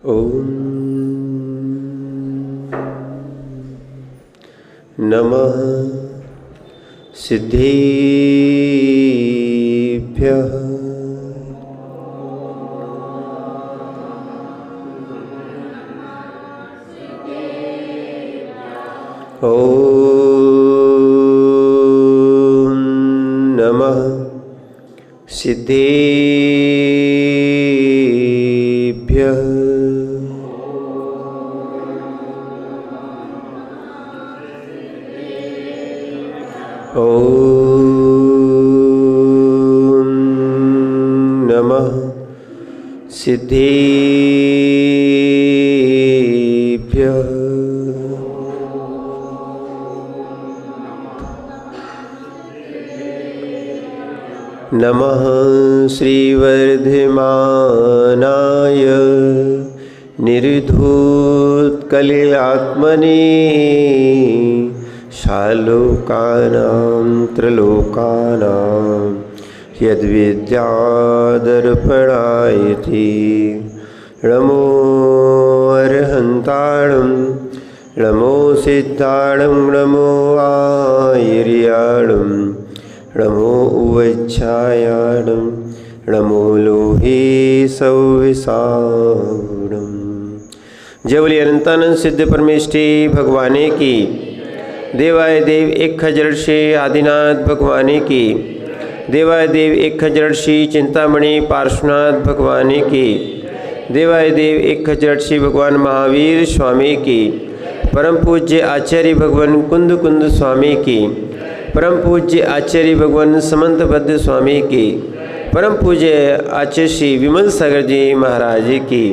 ओम नमः सिद्धेभ्यः। ओम नमः सिद्धेभ्यः। ओम नमः सिद्धेभ्यः। नमः श्रीवर्धमानाय निर्धूतकलिलात्मने शालोकानां त्रिलोकानां यद्विद्यादर्पणायति। नमो अर्हन्ताणं नमो सिद्धाणं नमो आयर्याणं नमो उवच्छायाणं नमो लोहे सौविसावणम्। जय बोलिए अनंतानंद सिद्ध परमेष्ठी भगवाने की। देवाय देव एक खजर्षि आदिनाथ भगवाने की। देवाय देव एक खजर्षि चिंतामणि पार्श्वनाथ भगवाने की। देवाय देव एक खजर्षि भगवान महावीर स्वामी की। परम पूज्य आचार्य भगवान कुंद कुंद स्वामी की। परम पूज्य आचार्य भगवान समंतबद्ध स्वामी की। परम पूज्य आचार्य श्री विमल सागर जी महाराज जी की।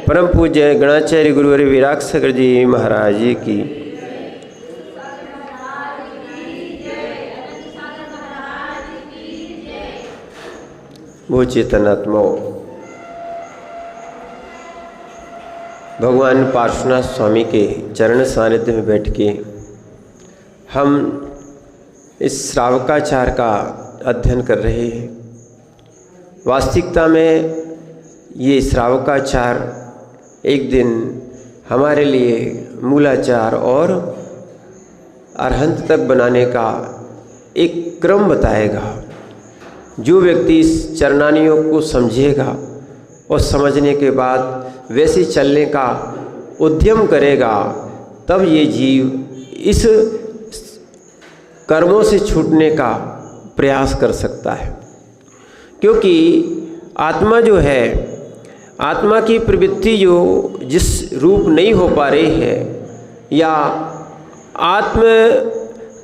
परम पूज्य गणाचार्य गुरुवर विराग सागर जी महाराज जी की। वो चेतनात्माओं, भगवान पार्श्वनाथ स्वामी के चरण सानिध्य में बैठ के हम इस श्रावकाचार का अध्ययन कर रहे हैं। वास्तविकता में ये श्रावकाचार एक दिन हमारे लिए मूलाचार और अरहंत तक बनाने का एक क्रम बताएगा। जो व्यक्ति इस चरणानियों को समझेगा और समझने के बाद वैसे चलने का उद्यम करेगा, तब ये जीव इस कर्मों से छूटने का प्रयास कर सकता है। क्योंकि आत्मा जो है, आत्मा की प्रवृत्ति जो जिस रूप नहीं हो पा रही है, या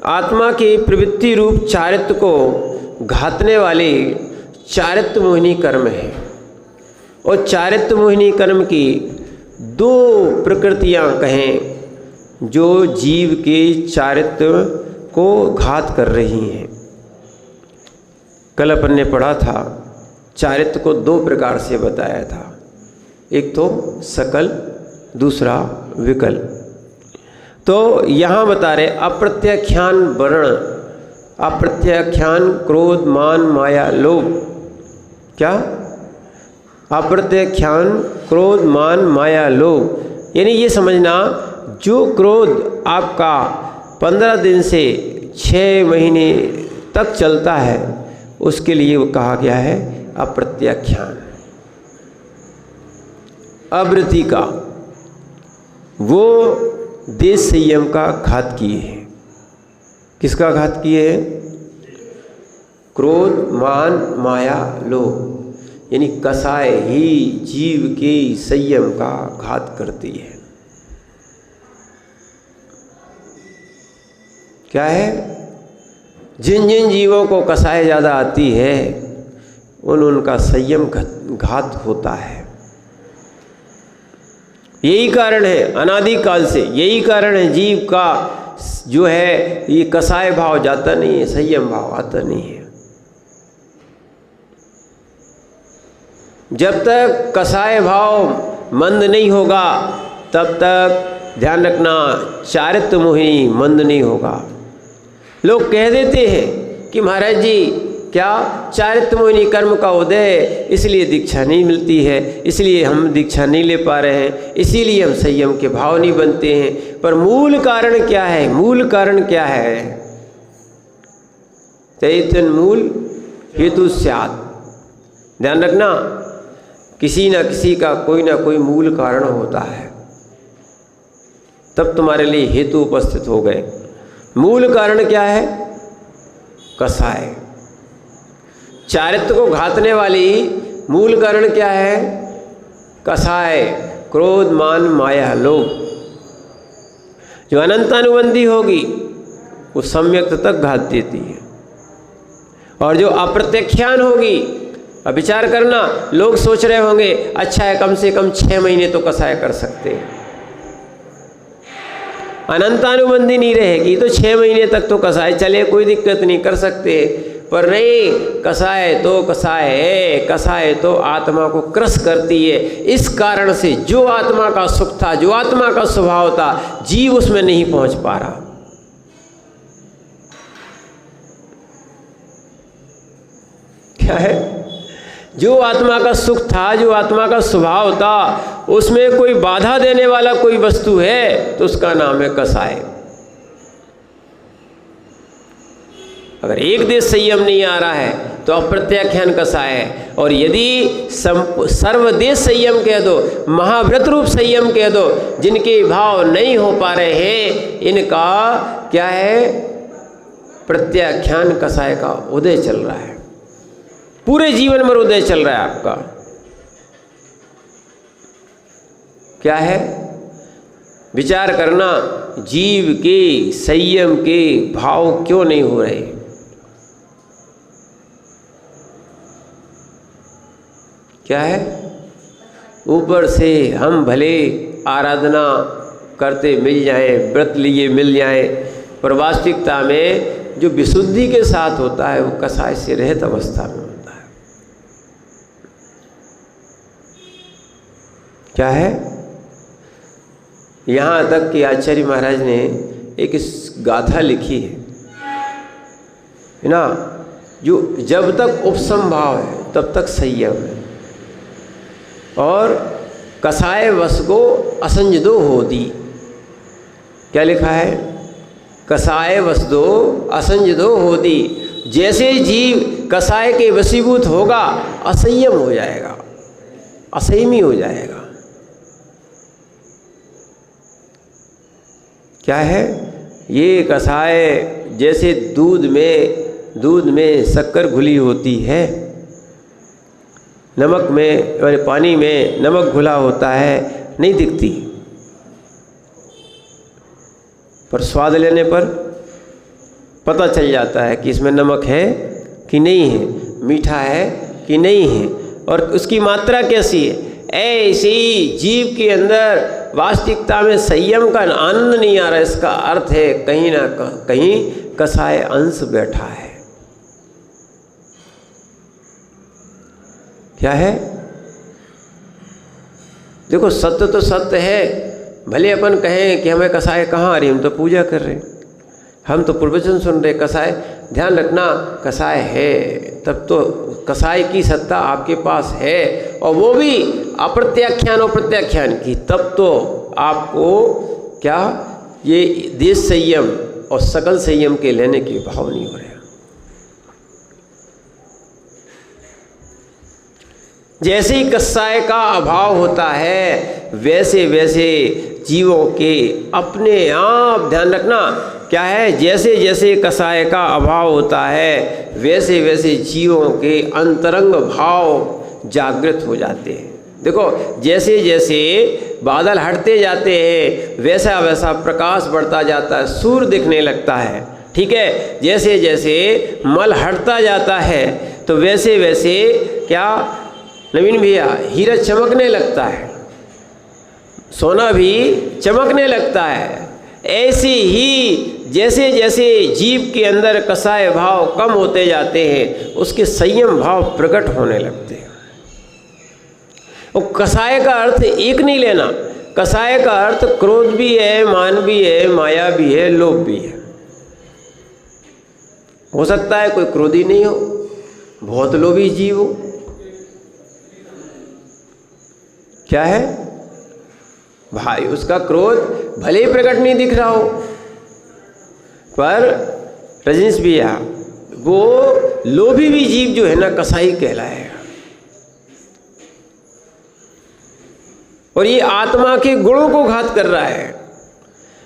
आत्मा की प्रवृत्ति रूप चारित्र को घातने वाले चारित्र मोहिनी कर्म है। और चारित्र मोहिनी कर्म की दो प्रकृतियां कहें जो जीव के चारित्र को घात कर रही हैं। कल अपन ने पढ़ा था, चारित्र को दो प्रकार से बताया था। एक तो सकल, दूसरा विकल। तो यहाँ बता रहे अप्रत्याख्यान वर्ण, अप्रत्याख्यान क्रोध मान माया लोभ। क्या? अप्रत्याख्यान क्रोध मान माया लोभ, यानी ये समझना जो क्रोध आपका 15 दिन से 6 महीने तक चलता है, उसके लिए वो कहा गया है अप्रत्याख्यान। अवृत्ति का वो देश संयम का घात किए हैं। किसका घात किए हैं? क्रोध मान माया लोभ, यानी कसाय ही जीव के संयम का घात करती है। क्या है? जिन जिन जीवों को कसाय ज़्यादा आती है उनका संयम घात होता है। यही कारण है, अनादि काल से यही कारण है जीव का जो है ये कसाय भाव जाता नहीं है, संयम भाव आता नहीं है। जब तक कसाय भाव मंद नहीं होगा तब तक ध्यान रखना चारित्र मोहिनी मंद नहीं होगा। लोग कह देते हैं कि महाराज जी क्या चारित्र मोहिनी कर्म का उदय, इसलिए दीक्षा नहीं मिलती है, इसलिए हम दीक्षा नहीं ले पा रहे हैं, इसीलिए हम संयम के भाव नहीं बनते हैं। पर मूल कारण क्या है? मूल कारण क्या है? तैतन मूल हेतु स्यात्। ध्यान रखना, किसी ना किसी का कोई ना कोई मूल कारण होता है, तब तुम्हारे लिए हेतु उपस्थित हो गए। मूल कारण क्या है? कसाय। चारित्र को घातने वाली मूल कारण क्या है? कसाय, क्रोध, मान, माया, लोभ। जो अनंतानुबंधी होगी वो सम्यक तक घात देती है, और जो अप्रत्याख्यान होगी, अब विचार करना, लोग सोच रहे होंगे अच्छा है कम से कम 6 महीने तो कसाय कर सकते हैं, अनंतानुबंधी नहीं रहेगी तो 6 महीने तक तो कसाय चले, कोई दिक्कत नहीं, कर सकते। पर नहीं, कसाय तो कसाय है, कसाय तो आत्मा को क्रस करती है। इस कारण से जो आत्मा का सुख था, जो आत्मा का स्वभाव था, जीव उसमें नहीं पहुंच पा रहा। क्या है? जो आत्मा का सुख था, जो आत्मा का स्वभाव था, उसमें कोई बाधा देने वाला कोई वस्तु है तो उसका नाम है कसाय। अगर एक देश संयम नहीं आ रहा है तो अप्रत्याख्यान कसाय है, और यदि सर्वदेश संयम कह दो, महाव्रत रूप संयम कह दो, जिनके भाव नहीं हो पा रहे हैं, इनका क्या है? प्रत्याख्यान कसाय का उदय चल रहा है, पूरे जीवन में उदय चल रहा है आपका। क्या है? विचार करना, जीव के संयम के भाव क्यों नहीं हो रहे? क्या है? ऊपर से हम भले आराधना करते मिल जाए, व्रत लिए मिल जाए, पर वास्तविकता में जो विशुद्धि के साथ होता है वो कसाय से रहित अवस्था में होता है। क्या है? यहाँ तक कि आचार्य महाराज ने एक इस गाथा लिखी है ना, जो जब तक उपसंभाव है तब तक संयम है, और कसाय वश को असंजदो होदी। क्या लिखा है? कसाय वश दो असंजदो होदी। जैसे जीव कसाय के वशीभूत होगा, असंयम हो जाएगा, असंयमी हो जाएगा। क्या है? ये कसाय जैसे दूध में शक्कर घुली होती है, नमक में और पानी में नमक घुला होता है, नहीं दिखती, पर स्वाद लेने पर पता चल जाता है कि इसमें नमक है कि नहीं है, मीठा है कि नहीं है, और उसकी मात्रा कैसी है। ऐसी जीव के अंदर वास्तविकता में संयम का आनंद नहीं आ रहा, इसका अर्थ है कहीं ना कहीं कसाय अंश बैठा है। क्या है? देखो, सत्य तो सत्य है, भले अपन कहें कि हमें कसाय कहाँ आ रही, हम तो पूजा कर रहे, हम तो प्रवचन सुन रहे, कसाय, ध्यान रखना, कसाय है तब तो कसाय की सत्ता आपके पास है, और वो भी अप्रत्याख्यान और प्रत्याख्यान की, तब तो आपको क्या ये देश संयम और सकल संयम के लेने के भाव नहीं हो रहे। जैसे ही कसाय का अभाव होता है, वैसे वैसे जीवों के अपने आप, ध्यान रखना, क्या है? जैसे जैसे कसाय का अभाव होता है, वैसे वैसे जीवों के अंतरंग भाव जागृत हो जाते हैं। देखो, जैसे जैसे बादल हटते जाते हैं, वैसा वैसा प्रकाश बढ़ता जाता है, सूर्य दिखने लगता है। ठीक है? जैसे जैसे मल हटता जाता है, तो वैसे वैसे क्या नवीन भैया, हीरा चमकने लगता है, सोना भी चमकने लगता है। ऐसे ही जैसे जैसे जीव के अंदर कसाय भाव कम होते जाते हैं, उसके संयम भाव प्रकट होने लगते हैं। और कसाय का अर्थ एक नहीं लेना, कसाय का अर्थ क्रोध भी है, मान भी है, माया भी है, लोभ भी है। हो सकता है कोई क्रोधी नहीं हो, बहुत लोभी जीव हो। क्या है भाई, उसका क्रोध भले ही प्रकट नहीं दिख रहा हो, पर रजनीश भैया वो लोभी भी जीव जो है ना कसाई कहलाएगा। और ये आत्मा के गुणों को घात कर रहा है।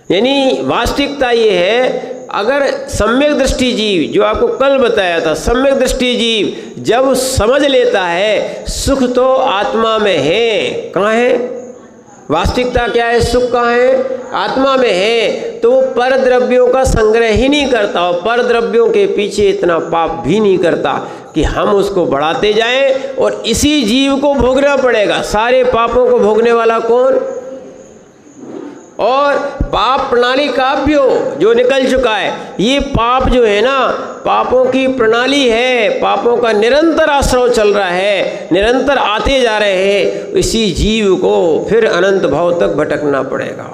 यानी वास्तविकता ये है, अगर सम्यक दृष्टि जीव, जो आपको कल बताया था, सम्यक दृष्टि जीव जब समझ लेता है सुख तो आत्मा में है, कहाँ है वास्तविकता, क्या है सुख कहाँ है, आत्मा में है, तो वो पर द्रव्यों का संग्रह ही नहीं करता और पर द्रव्यों के पीछे इतना पाप भी नहीं करता कि हम उसको बढ़ाते जाएं और इसी जीव को भोगना पड़ेगा। सारे पापों को भोगने वाला कौन? और पाप प्रणाली काव्यो जो निकल चुका है, ये पाप जो है ना पापों की प्रणाली है, पापों का निरंतर आश्रव चल रहा है, निरंतर आते जा रहे हैं। इसी जीव को फिर अनंत भाव तक भटकना पड़ेगा।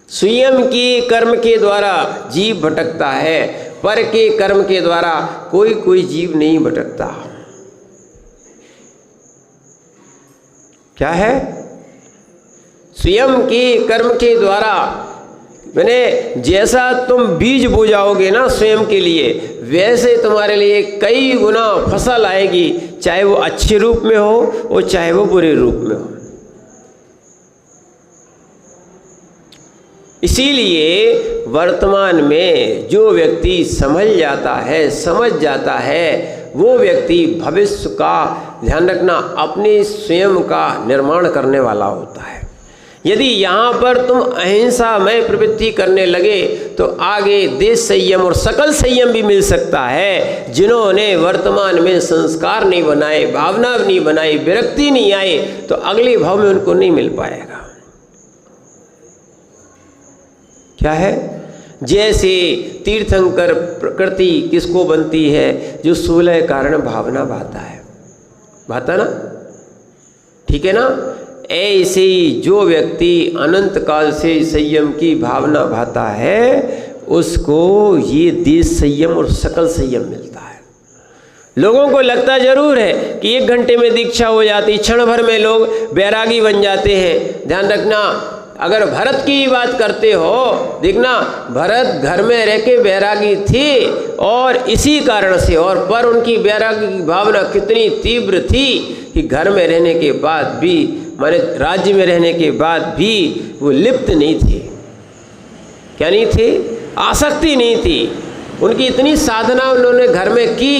स्वयं के कर्म के द्वारा जीव भटकता है, पर के कर्म के द्वारा कोई जीव नहीं भटकता। क्या है? स्वयं के कर्म के द्वारा, मैंने जैसा तुम बीज बोजाओगे ना स्वयं के लिए, वैसे तुम्हारे लिए कई गुना फसल आएगी, चाहे वो अच्छे रूप में हो और चाहे वो बुरे रूप में हो। इसीलिए वर्तमान में जो व्यक्ति समझ जाता है वो व्यक्ति भविष्य का ध्यान रखना अपने स्वयं का निर्माण करने वाला होता है। यदि यहाँ पर तुम अहिंसामय प्रवृत्ति करने लगे तो आगे देश संयम और सकल संयम भी मिल सकता है। जिन्होंने वर्तमान में संस्कार नहीं बनाए, भावना नहीं बनाई, विरक्ति नहीं आई, तो अगले भाव में उनको नहीं मिल पाएगा। क्या है? जैसे तीर्थंकर प्रकृति किसको बनती है? जो 16 कारण भावना भाता है, भाता ना, ठीक है ना? ऐसे ही जो व्यक्ति अनंत काल से संयम की भावना भाता है उसको ये देश संयम और सकल संयम मिलता है। लोगों को लगता जरूर है कि 1 घंटे में दीक्षा हो जाती, क्षण भर में लोग बैरागी बन जाते हैं। ध्यान रखना, अगर भरत की बात करते हो, देखना भरत घर में रह के बैरागी थे और इसी कारण से, और पर उनकी बैरागी की भावना कितनी तीव्र थी कि घर में रहने के बाद भी, माने राज्य में रहने के बाद भी वो लिप्त नहीं थे। क्या नहीं थे? आसक्ति नहीं थी। उनकी इतनी साधना उन्होंने घर में की।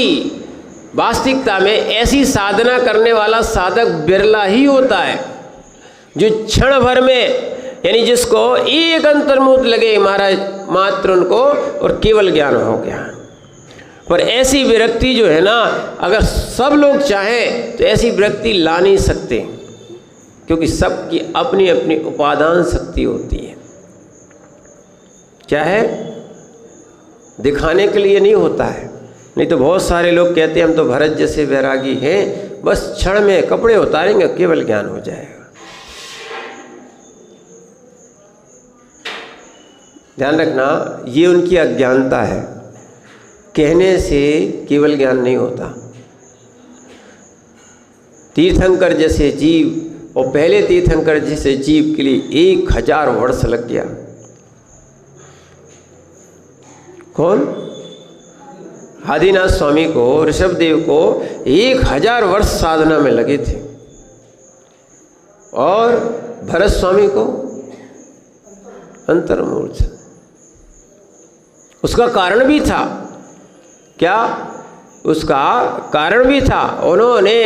वास्तविकता में ऐसी साधना करने वाला साधक बिरला ही होता है जो क्षण भर में, यानी जिसको एक अंतर्मुख लगे महाराज मात्र उनको और केवल ज्ञान हो गया। पर ऐसी विरक्ति जो है ना, अगर सब लोग चाहें तो ऐसी विरक्ति ला नहीं सकते, क्योंकि सबकी अपनी अपनी उपादान शक्ति होती है। क्या है? दिखाने के लिए नहीं होता है। नहीं तो बहुत सारे लोग कहते हैं हम तो भरत जैसे वैरागी हैं, बस क्षण में कपड़े उतारेंगे केवल ज्ञान हो जाएगा। ध्यान रखना, ये उनकी अज्ञानता है। कहने से केवल ज्ञान नहीं होता। तीर्थंकर जैसे जीव, और पहले तीर्थंकर जैसे जीव के लिए 1000 वर्ष लग गया। कौन? आदिनाथ स्वामी को, ऋषभदेव को 1000 वर्ष साधना में लगे थे, और भरत स्वामी को अंतर्मूर्छ। उसका कारण भी था। क्या? उसका कारण भी था, उन्होंने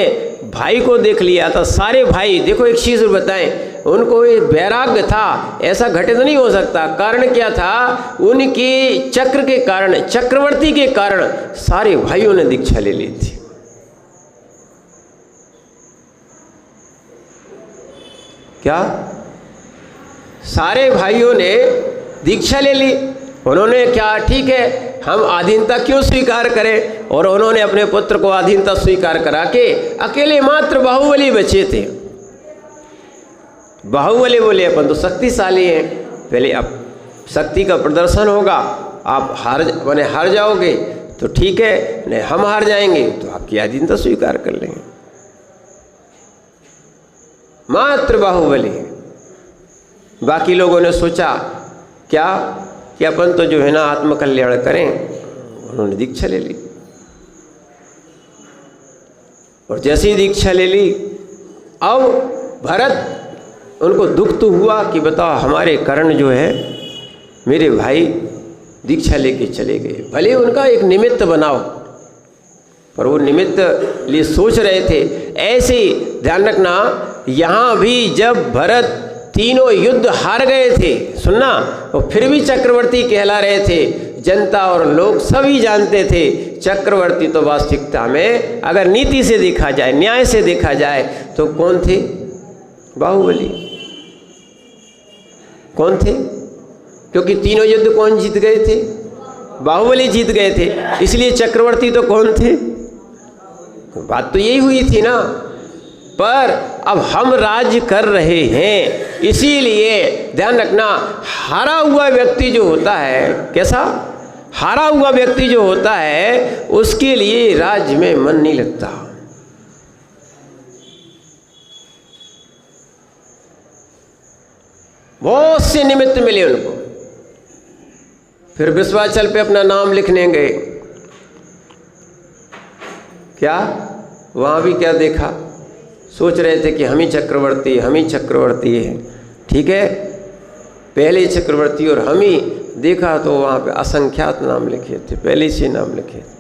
भाई को देख लिया था। सारे भाई, देखो एक चीज़ बताएं, उनको ये वैराग्य था, ऐसा घटित नहीं हो सकता। कारण क्या था? उनके चक्र के कारण, चक्रवर्ती के कारण सारे भाइयों ने दीक्षा ले ली थी। क्या? सारे भाइयों ने दीक्षा ले ली। उन्होंने क्या, ठीक है हम अधीनता क्यों स्वीकार करें, और उन्होंने अपने पुत्र को अधीनता स्वीकार करा के अकेले मात्र बाहुबली बचे थे। बाहुबली बोले अपन तो शक्तिशाली हैं, पहले अब शक्ति का प्रदर्शन होगा, आप हार जाओगे तो ठीक है, नहीं हम हार जाएंगे तो आपकी अधीनता स्वीकार कर लेंगे। मात्र बाहुबली। बाकी लोगों ने सोचा क्या कि अपन तो जो है ना आत्मकल्याण करें, उन्होंने दीक्षा ले ली। और जैसे ही दीक्षा ले ली, अब भरत उनको दुख तो हुआ कि बताओ हमारे कर्ण जो है मेरे भाई दीक्षा लेके चले गए। भले उनका एक निमित्त बनाओ, पर वो निमित्त लिए सोच रहे थे। ऐसे ही ध्यान रखना, यहाँ भी जब भरत तीनों युद्ध हार गए थे, सुनना, और फिर भी चक्रवर्ती कहला रहे थे, जनता और लोग सभी जानते थे चक्रवर्ती तो वास्तविकता में अगर नीति से देखा जाए, न्याय से देखा जाए तो कौन थे? बाहुबली। कौन थे? क्योंकि तीनों युद्ध कौन जीत गए थे? बाहुबली जीत गए थे। इसलिए चक्रवर्ती तो कौन थे? बात तो यही हुई थी ना। पर अब हम राज्य कर रहे हैं, इसीलिए ध्यान रखना, हारा हुआ व्यक्ति जो होता है, कैसा हारा हुआ व्यक्ति जो होता है, उसके लिए राज्य में मन नहीं लगता। बहुत से निमित्त मिले उनको। फिर विश्वाचल पे अपना नाम लिखने गए, क्या वहां भी क्या देखा? सोच रहे थे कि हम ही चक्रवर्ती है, ठीक है, पहले चक्रवर्ती और हम ही। देखा तो वहाँ पे असंख्यात नाम लिखे थे, पहले से नाम लिखे थे।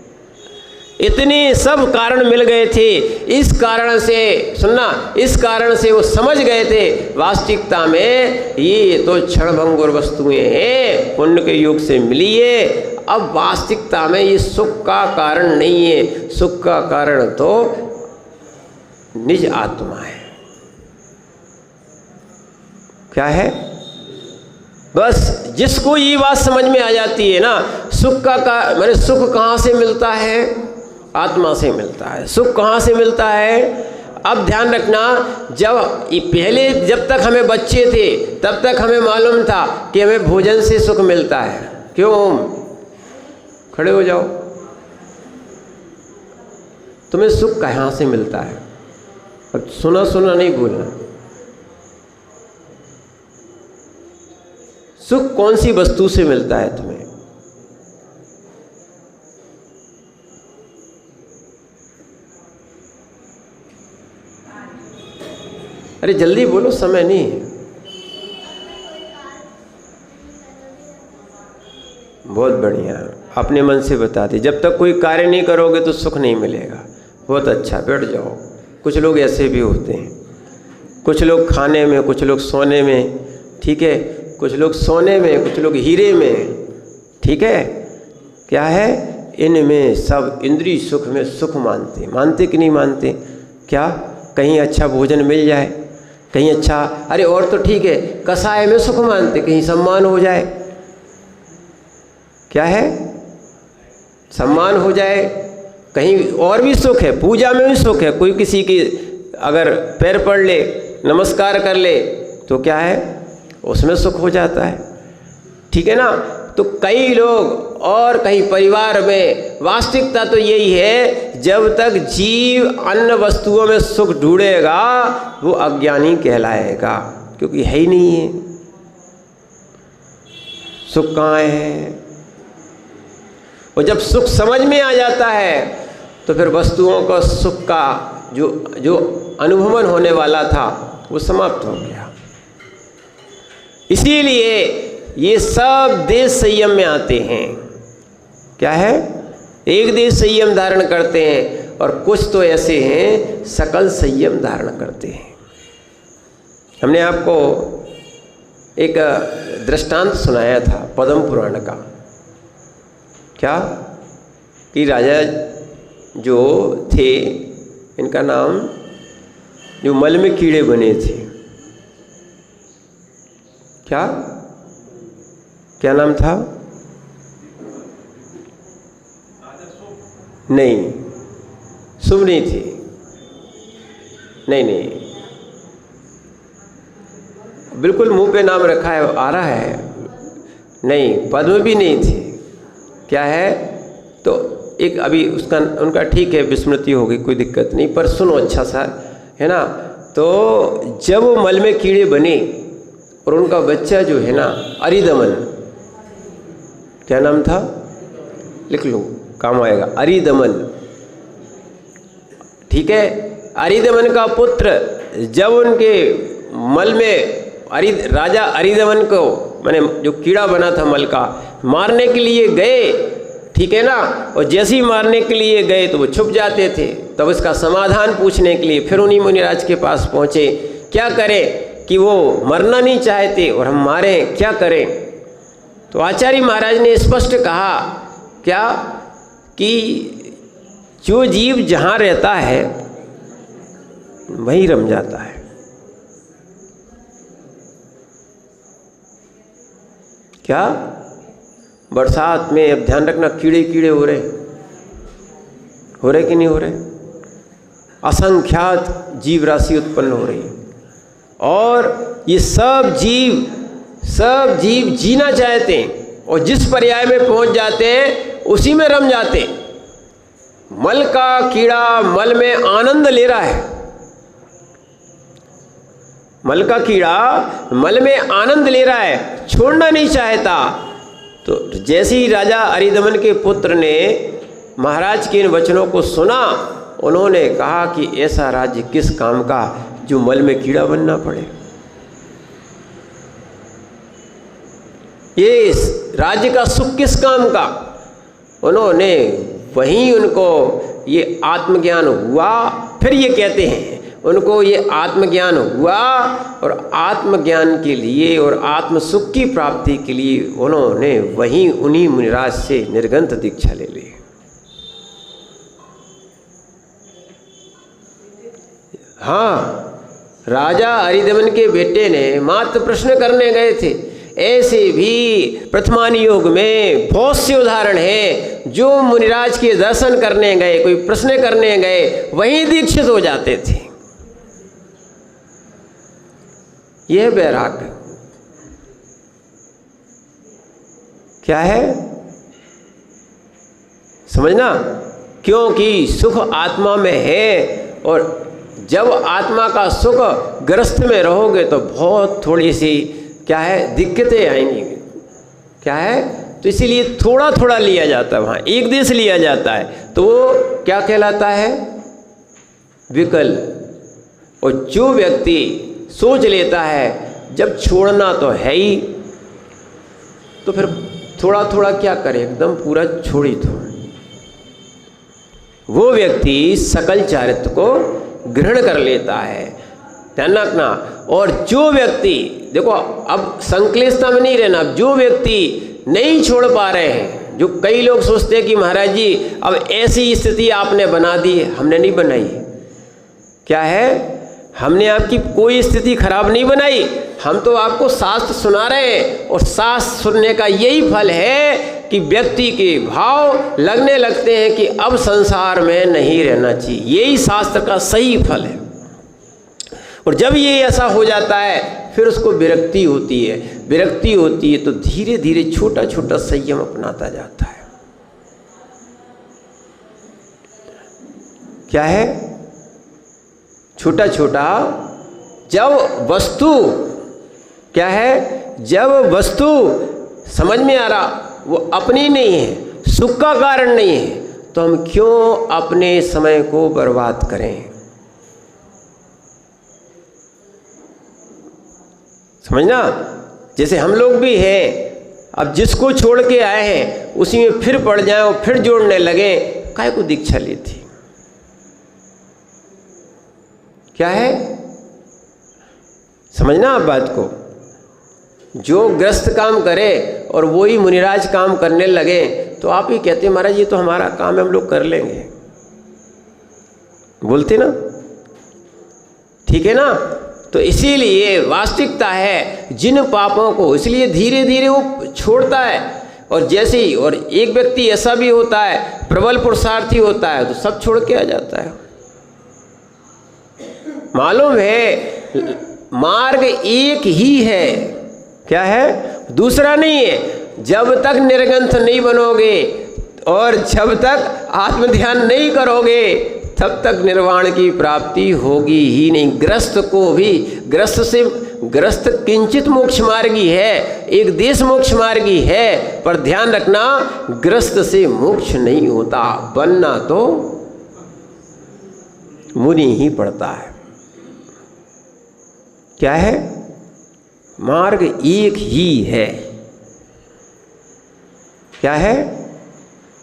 इतने सब कारण मिल गए थे। इस कारण से सुनना, इस कारण से वो समझ गए थे वास्तविकता में ये तो क्षणभंगुर वस्तुएं हैं, पुण्य के योग से मिली है। अब वास्तविकता में ये सुख का कारण नहीं है, सुख का कारण तो निज आत्मा है। क्या है? बस जिसको ये बात समझ में आ जाती है ना, सुख का मैंने सुख कहाँ से मिलता है? आत्मा से मिलता है। सुख कहाँ से मिलता है? अब ध्यान रखना, पहले जब तक हमें बच्चे थे तब तक हमें मालूम था कि हमें भोजन से सुख मिलता है। क्यों? खड़े हो जाओ। तुम्हें सुख कहाँ से मिलता है? अब सुना सुना नहीं बोलना। सुख कौन सी वस्तु से मिलता है तुम्हें? अरे जल्दी बोलो, समय नहीं है। बहुत बढ़िया, अपने मन से बता दी। जब तक कोई कार्य नहीं करोगे तो सुख नहीं मिलेगा। बहुत अच्छा, बैठ जाओ। कुछ लोग ऐसे भी होते हैं, कुछ लोग खाने में, कुछ लोग सोने में, ठीक है, कुछ लोग सोने में, कुछ लोग हीरे में, ठीक है। क्या है? इनमें सब इंद्रिय सुख में सुख मानते कि नहीं मानते? क्या कहीं अच्छा भोजन मिल जाए, कहीं अच्छा, अरे और तो ठीक है, कसाय में सुख मानते, कहीं सम्मान हो जाए। क्या है? सम्मान हो जाए, कहीं और भी सुख है। पूजा में भी सुख है, कोई किसी की अगर पैर पड़ ले, नमस्कार कर ले तो क्या है? उसमें सुख हो जाता है, ठीक है ना। तो कई लोग और कहीं परिवार में वास्तविकता तो यही है, जब तक जीव अन्य वस्तुओं में सुख ढूंढेगा वो अज्ञानी कहलाएगा, क्योंकि है ही नहीं है। सुख कहाँ है? और जब सुख समझ में आ जाता है तो फिर वस्तुओं का सुख का जो अनुभवन होने वाला था वो समाप्त हो गया। इसीलिए ये सब देश संयम में आते हैं। क्या है? एक देश संयम धारण करते हैं और कुछ तो ऐसे हैं सकल संयम धारण करते हैं। हमने आपको एक दृष्टांत सुनाया था पद्म पुराण का। क्या कि राजा जो थे, इनका नाम, जो मल में कीड़े बने थे, क्या नाम था? नहीं, शुभ नहीं थी, नहीं, बिल्कुल मुंह पे नाम रखा है, आ रहा है। नहीं, पद्म भी नहीं थी। क्या है? तो एक अभी उसका उनका ठीक है विस्मृति हो गई, कोई दिक्कत नहीं, पर सुनो अच्छा सा, है ना। तो जब वो मल में कीड़े बने और उनका बच्चा जो है ना अरिदमन, क्या नाम था, लिख लो काम आएगा, अरिदमन, ठीक है। अरिदमन का पुत्र जब उनके मल में राजा अरिदमन को माने जो कीड़ा बना था मल का मारने के लिए गए, ठीक है ना, और जैसे ही मारने के लिए गए तो वो छुप जाते थे। तब इसका समाधान पूछने के लिए फिर उन्हीं मुनिराज के पास पहुँचे, क्या करें कि वो मरना नहीं चाहते और हम मारें, क्या करें। तो आचार्य महाराज ने स्पष्ट कहा क्या कि जो जीव जहाँ रहता है वहीं रम जाता है। क्या बरसात में अब ध्यान रखना कीड़े कीड़े हो रहे कि नहीं हो रहे, असंख्यात जीव राशि उत्पन्न हो रही है और ये सब जीव जीना चाहते हैं और जिस पर्याय में पहुंच जाते हैं उसी में रम जाते हैं। मल का कीड़ा मल में आनंद ले रहा है, मल का कीड़ा मल में आनंद ले रहा है, छोड़ना नहीं चाहता। तो जैसे ही राजा अरिदमन के पुत्र ने महाराज के इन वचनों को सुना, उन्होंने कहा कि ऐसा राज्य किस काम का जो मल में कीड़ा बनना पड़े। ये राज्य का सुख किस काम का। उन्होंने वहीं उनको ये आत्मज्ञान हुआ। फिर ये कहते हैं उनको ये आत्मज्ञान हुआ और आत्मज्ञान के लिए और आत्म सुख की प्राप्ति के लिए उन्होंने वहीं उन्हीं मुनिराज से निर्गंत दीक्षा ले ली। हाँ, राजा अरिदमन के बेटे ने मात्र प्रश्न करने गए थे। ऐसे भी प्रथमान योग में बहुत से उदाहरण हैं जो मुनिराज के दर्शन करने गए, कोई प्रश्न करने गए, वहीं दीक्षित हो जाते थे। यह वैराग्य क्या है समझना, क्योंकि सुख आत्मा में है और जब आत्मा का सुख ग्रस्त में रहोगे तो बहुत थोड़ी सी क्या है दिक्कतें आएंगी। क्या है, तो इसीलिए थोड़ा थोड़ा लिया जाता है, वहाँ एक देश लिया जाता है तो वो क्या कहलाता है, विकल्प। और जो व्यक्ति सोच लेता है जब छोड़ना तो है ही, तो फिर थोड़ा थोड़ा क्या करे, एकदम पूरा छोड़ ही दो। वो व्यक्ति सकल चारित्र को ग्रहण कर लेता है, ध्यान रखना। और जो व्यक्ति देखो अब संक्लिष्टता में नहीं रहना, जो व्यक्ति नहीं छोड़ पा रहे हैं, जो कई लोग सोचते हैं कि महाराज जी अब ऐसी स्थिति आपने बना दी, हमने नहीं बनाई। क्या है, हमने आपकी कोई स्थिति खराब नहीं बनाई, हम तो आपको शास्त्र सुना रहे हैं और शास्त्र सुनने का यही फल है कि व्यक्ति के भाव लगने लगते हैं कि अब संसार में नहीं रहना चाहिए। यही शास्त्र का सही फल है। और जब ये ऐसा हो जाता है फिर उसको विरक्ति होती है। विरक्ति होती है तो धीरे धीरे छोटा छोटा संयम अपनाता जाता है। क्या है, छोटा छोटा जब वस्तु क्या है, जब वस्तु समझ में आ रहा वो अपनी नहीं है, सुख का कारण नहीं है, तो हम क्यों अपने समय को बर्बाद करें। समझना, जैसे हम लोग भी हैं, अब जिसको छोड़ के आए हैं उसी में फिर पड़ जाएं और फिर जोड़ने लगे, काहे को दीक्षा ली थी। क्या है, समझना आप बात को। जो ग्रस्त काम करे और वो ही मुनिराज काम करने लगे तो आप ही कहते हैं महाराज ये तो हमारा काम है, हम लोग कर लेंगे, बोलते ना, ठीक है ना। तो इसीलिए वास्तविकता है जिन पापों को, इसलिए धीरे धीरे वो छोड़ता है। और जैसे ही और एक व्यक्ति ऐसा भी होता है प्रबल पुरुषार्थी होता है तो सब छोड़ के आ जाता है। मालूम है मार्ग एक ही है, क्या है, दूसरा नहीं है। जब तक निर्ग्रंथ नहीं बनोगे और जब तक आत्म ध्यान नहीं करोगे तब तक निर्वाण की प्राप्ति होगी ही नहीं। ग्रस्त किंचित मोक्ष मार्गी है, एक देश मोक्ष मार्गी है, पर ध्यान रखना ग्रस्त से मोक्ष नहीं होता, बनना तो मुनि ही पड़ता है। क्या है? मार्ग एक ही है। क्या है?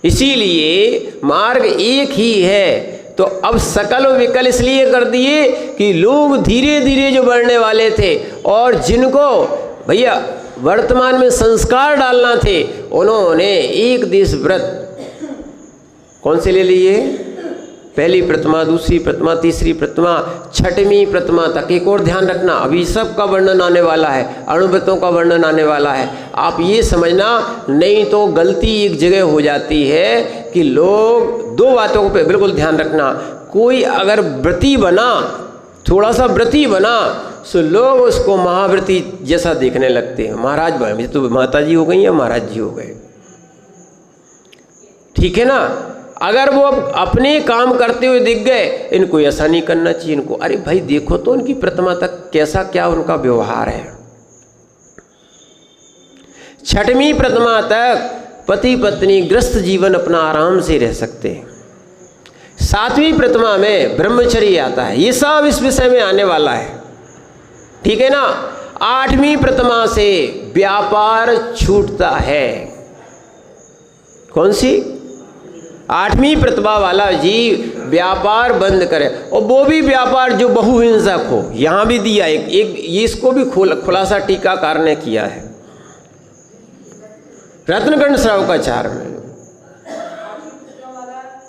इसीलिए मार्ग एक ही है। तो अब सकल और विकल इसलिए कर दिए कि लोग धीरे धीरे जो बढ़ने वाले थे और जिनको भैया वर्तमान में संस्कार डालना थे, उन्होंने एक दिवस व्रत कौन से ले लिए? पहली प्रतिमा, दूसरी प्रतिमा, तीसरी प्रतिमा, छठवीं प्रतिमा तक। एक और ध्यान रखना, अभी सब का वर्णन आने वाला है, अणुव्रतों का वर्णन आने वाला है। आप ये समझना, नहीं तो गलती एक जगह हो जाती है कि लोग दो बातों पे बिल्कुल ध्यान रखना। कोई अगर व्रती बना, थोड़ा सा व्रती बना, तो लोग उसको महाव्रती जैसा देखने लगते हैं। महाराज भाई तो माता जी हो गई या महाराज जी हो गए, ठीक है ना। अगर वो अपने काम करते हुए दिख गए, इनको ऐसा नहीं करना चाहिए, इनको अरे भाई देखो तो उनकी प्रतिमा तक कैसा क्या उनका व्यवहार है। छठवीं प्रतिमा तक पति पत्नी ग्रस्त जीवन अपना आराम से रह सकते हैं। सातवीं प्रतिमा में ब्रह्मचर्य आता है। ये सब इस विषय में आने वाला है, ठीक है ना। आठवीं प्रतिमा से व्यापार छूटता है। कौन सी? आठवीं प्रतिभा वाला जीव व्यापार बंद करे, और वो भी व्यापार जो बहुहिंसक हो। यहां भी दिया एक इसको भी खुलासा टीकाकार ने किया है रत्नगंध श्रावकाचार्य में।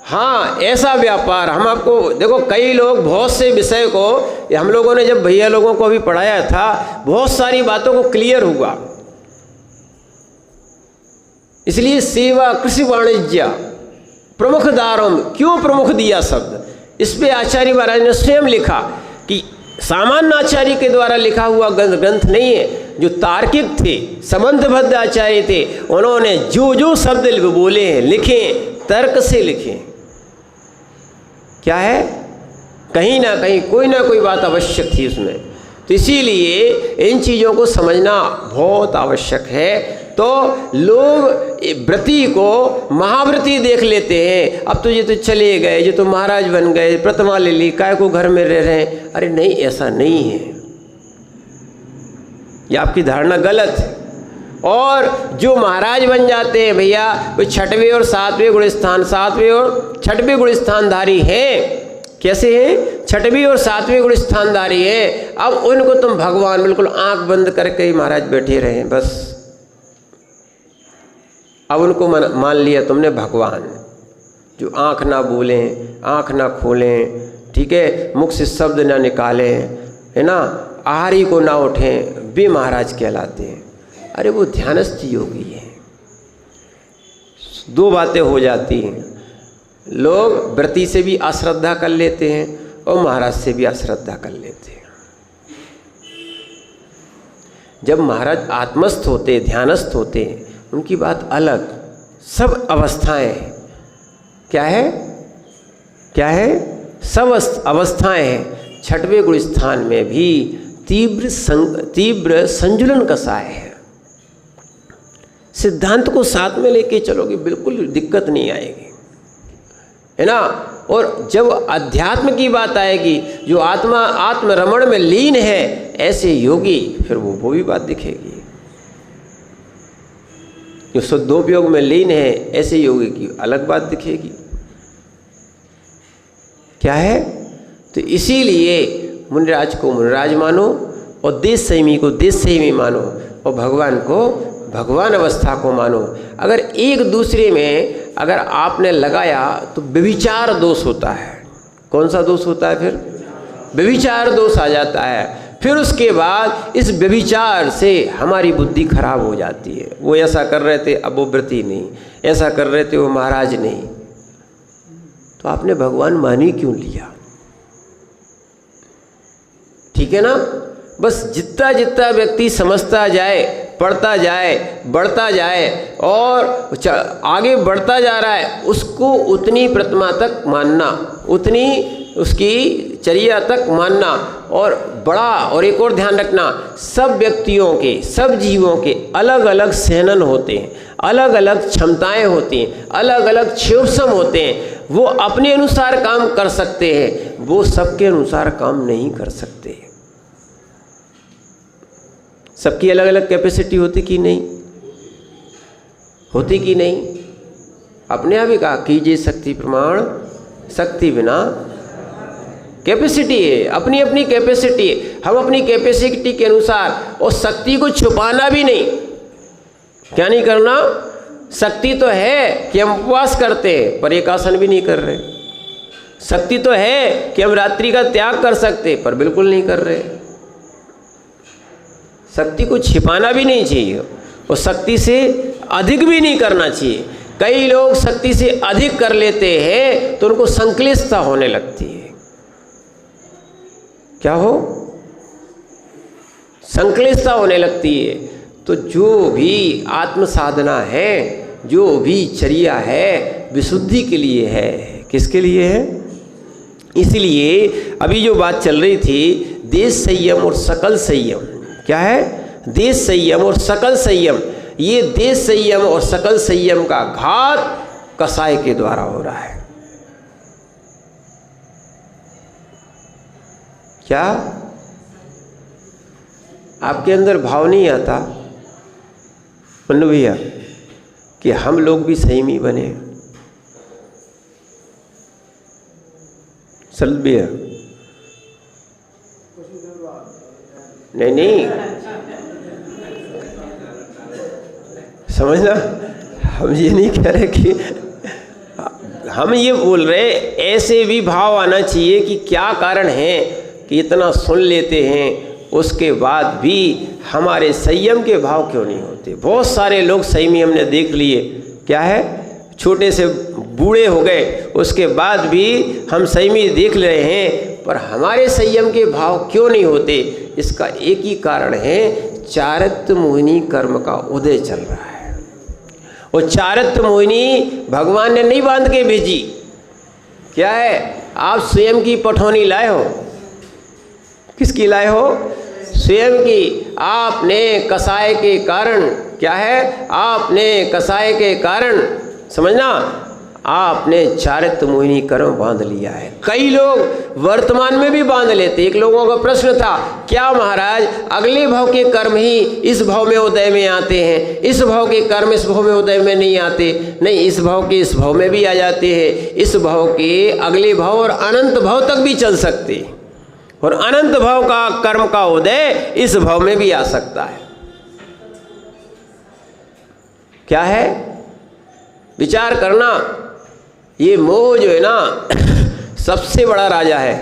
हाँ, ऐसा व्यापार हम आपको देखो, कई लोग बहुत से विषय को हम लोगों ने जब भैया लोगों को भी पढ़ाया था, बहुत सारी बातों को क्लियर हुआ। इसलिए सेवा, कृषि, वाणिज्य प्रमुख दारों क्यों प्रमुख दिया शब्द, इस पे आचार्य महाराज ने स्वयं लिखा कि सामान्य आचार्य के द्वारा लिखा हुआ ग्रंथ नहीं है। जो तार्किक थे, संबंधबद्ध आचार्य थे, उन्होंने जो जो शब्द बोले हैं, लिखे, तर्क से लिखे। क्या है? कहीं ना कहीं कोई ना कोई बात आवश्यक थी उसमें। तो इसीलिए इन चीज़ों को समझना बहुत आवश्यक है। तो लोग व्रती को महाव्रती देख लेते हैं। अब तो ये तो चले गए, ये तो महाराज बन गए, प्रतिमा ले ली, काय को घर में रह रहे हैं। अरे नहीं, ऐसा नहीं है, ये आपकी धारणा गलत है। और जो महाराज बन जाते हैं भैया, वो छठवें और सातवें गुणस्थान, सातवें और छठवें गुणस्थानधारी हैं। कैसे हैं? छठवीं और सातवीं गुणस्थानधारी हैं। अब उनको तुम भगवान बिल्कुल आंख बंद करके ही महाराज बैठे रहे, बस। अब उनको मान लिया तुमने भगवान, जो आंख ना बोलें, आंख ना खोलें, ठीक है, मुख से शब्द ना निकालें, है ना, आहारी को ना उठें, वे महाराज कहलाते हैं। अरे वो ध्यानस्थ योगी है। दो बातें हो जाती हैं, लोग व्रती से भी अश्रद्धा कर लेते हैं और महाराज से भी अश्रद्धा कर लेते हैं। जब महाराज आत्मस्थ होते, ध्यानस्थ होते हैं, उनकी बात अलग। सब अवस्थाएं हैं। क्या है? क्या है? सब अवस्थाएं हैं। छठवें गुण स्थान में भी तीव्र संजुलन कसाय है। सिद्धांत को साथ में लेके चलोगे, बिल्कुल दिक्कत नहीं आएगी, है ना। और जब अध्यात्म की बात आएगी, जो आत्मरमण में लीन है, ऐसे योगी, फिर वो भी बात दिखेगी। जो शुद्धोपयोग में लीन है, ऐसे योगी की अलग बात दिखेगी। क्या है? तो इसीलिए मुनिराज को मुनिराज मानो, और देश संयमी को देश संयमी मानो, और भगवान को भगवान अवस्था को मानो। अगर एक दूसरे में अगर आपने लगाया तो व्यभिचार दोष होता है। कौन सा दोष होता है? फिर व्यभिचार दोष आ जाता है। फिर उसके बाद इस व्यभिचार से हमारी बुद्धि खराब हो जाती है। वो ऐसा कर रहे थे, अब वो व्रती नहीं, ऐसा कर रहे थे, वो महाराज नहीं। तो आपने भगवान मान ही क्यों लिया? ठीक है ना। बस जितना जितना व्यक्ति समझता जाए पढ़ता जाए, बढ़ता जाए और आगे बढ़ता जा रहा है, उसको उतनी प्रतिमा तक मानना, उतनी उसकी चर्या तक मानना और बड़ा। और एक और ध्यान रखना, सब व्यक्तियों के, सब जीवों के अलग अलग सहनन होते हैं, अलग अलग क्षमताएं होती हैं, अलग अलग क्षेपसम होते हैं। वो अपने अनुसार काम कर सकते हैं, वो सबके अनुसार काम नहीं कर सकते। सबकी अलग अलग कैपेसिटी होती कि नहीं होती कि नहीं? अपने आप ही कहा, कीजिए शक्ति प्रमाण, शक्ति बिना कैपेसिटी है, अपनी अपनी कैपेसिटी है। हम अपनी कैपेसिटी के अनुसार, और शक्ति को छुपाना भी नहीं। क्या नहीं करना? शक्ति तो है कि हम उपवास करते हैं पर एक आसन भी नहीं कर रहे। शक्ति तो है कि हम रात्रि का त्याग कर सकते पर बिल्कुल नहीं कर रहे। शक्ति को छिपाना भी नहीं चाहिए और शक्ति से अधिक भी नहीं करना चाहिए। कई लोग शक्ति से अधिक कर लेते हैं तो उनको संक्लिष्टता होने लगती है। क्या हो? संक्लिष्टता होने लगती है। तो जो भी आत्म साधना है, जो भी चर्या है, विशुद्धि के लिए है। किसके लिए है? इसलिए अभी जो बात चल रही थी, देश संयम और सकल संयम। क्या है? देश संयम और सकल संयम। ये देश संयम और सकल संयम का घात कसाय के द्वारा हो रहा है। क्या आपके अंदर भाव नहीं आता मन्नू भैया कि हम लोग भी संयमी बने? सरल भैया, नहीं समझना, हम ये नहीं कह रहे कि, हम ये बोल रहे ऐसे भी भाव आना चाहिए कि क्या कारण है कि इतना सुन लेते हैं उसके बाद भी हमारे संयम के भाव क्यों नहीं होते। बहुत सारे लोग संयमी हमने देख लिए, क्या है, छोटे से बूढ़े हो गए, उसके बाद भी हम संयमी देख रहे हैं, पर हमारे संयम के भाव क्यों नहीं होते? इसका एक ही कारण है, चारित्र मोहिनी कर्म का उदय चल रहा है। और चारित्र मोहिनी भगवान ने नहीं बांध के भेजी। क्या है? आप स्वयं की पठौनी लाए हो। किसकी लाए हो? स्वयं की। आपने कसाय के कारण, क्या है, आपने कसाय के कारण, समझना, आपने चारित्र मोहिनी कर्म बांध लिया है। कई लोग वर्तमान में भी बांध लेते। एक लोगों का प्रश्न था, क्या महाराज अगले भाव के कर्म ही इस भाव में उदय में आते हैं, इस भाव के कर्म इस भाव में उदय में नहीं आते? नहीं, इस भाव के इस भाव में भी आ जाते हैं, इस भाव के अगले भाव और अनंत भाव तक भी चल सकते हैं, और अनंत भाव का कर्म का उदय इस भाव में भी आ सकता है। क्या है? विचार करना। ये मोह जो है ना सबसे बड़ा राजा है,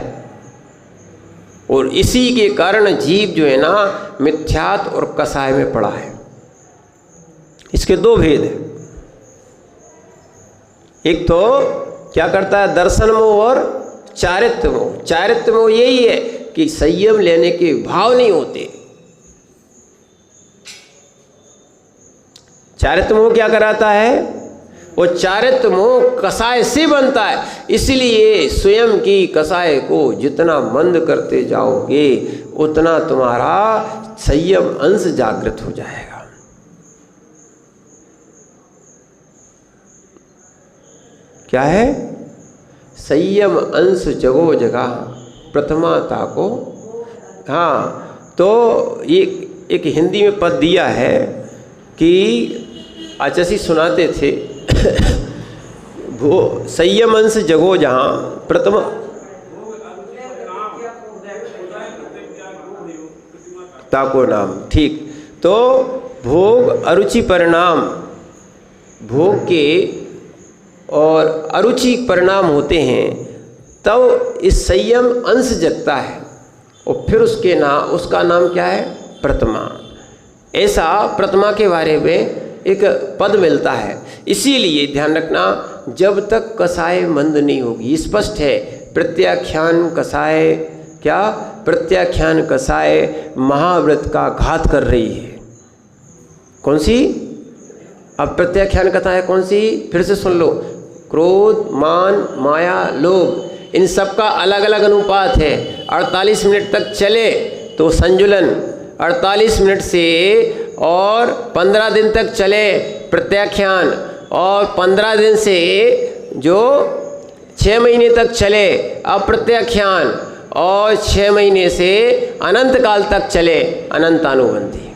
और इसी के कारण जीव जो है ना मिथ्यात और कसाय में पड़ा है। इसके दो भेद हैं। एक तो क्या करता है, दर्शन मोह और चारित्र मोह। चारित्र मोह यही है कि संयम लेने के भाव नहीं होते। चारित्र मोह क्या कराता है? वो चारित्र मोह कसाय से बनता है। इसलिए स्वयं की कसाय को जितना मंद करते जाओगे उतना तुम्हारा संयम अंश जागृत हो जाएगा। क्या है? संयम अंश जगो जगह प्रथमाता को। हाँ, तो ये एक हिंदी में पद दिया है कि आचार्य सुनाते थे, वो संयम अंश जगो जहाँ प्रथम ताको नाम। ठीक, तो भोग अरुचि परिणाम, भोग के और अरुचि परिणाम होते हैं, तब इस संयम अंश जगता है, और फिर उसका नाम क्या है? प्रतिमा। ऐसा प्रतिमा के बारे में एक पद मिलता है। इसीलिए ध्यान रखना, जब तक कसाय मंद नहीं होगी, स्पष्ट है, प्रत्याख्यान कसाय, क्या प्रत्याख्यान कसाय महाव्रत का घात कर रही है। कौन सी? अब प्रत्याख्यान कथा है कौन सी? फिर से सुन लो। क्रोध, मान, माया, लोभ, इन सब का अलग अलग अनुपात है। 48 मिनट तक चले तो संजुलन, 48 मिनट से और 15 दिन तक चले प्रत्याख्यान, और 15 दिन से जो 6 महीने तक चले अप्रत्याख्यान, और 6 महीने से अनंत काल तक चले अनंतानुबंधी।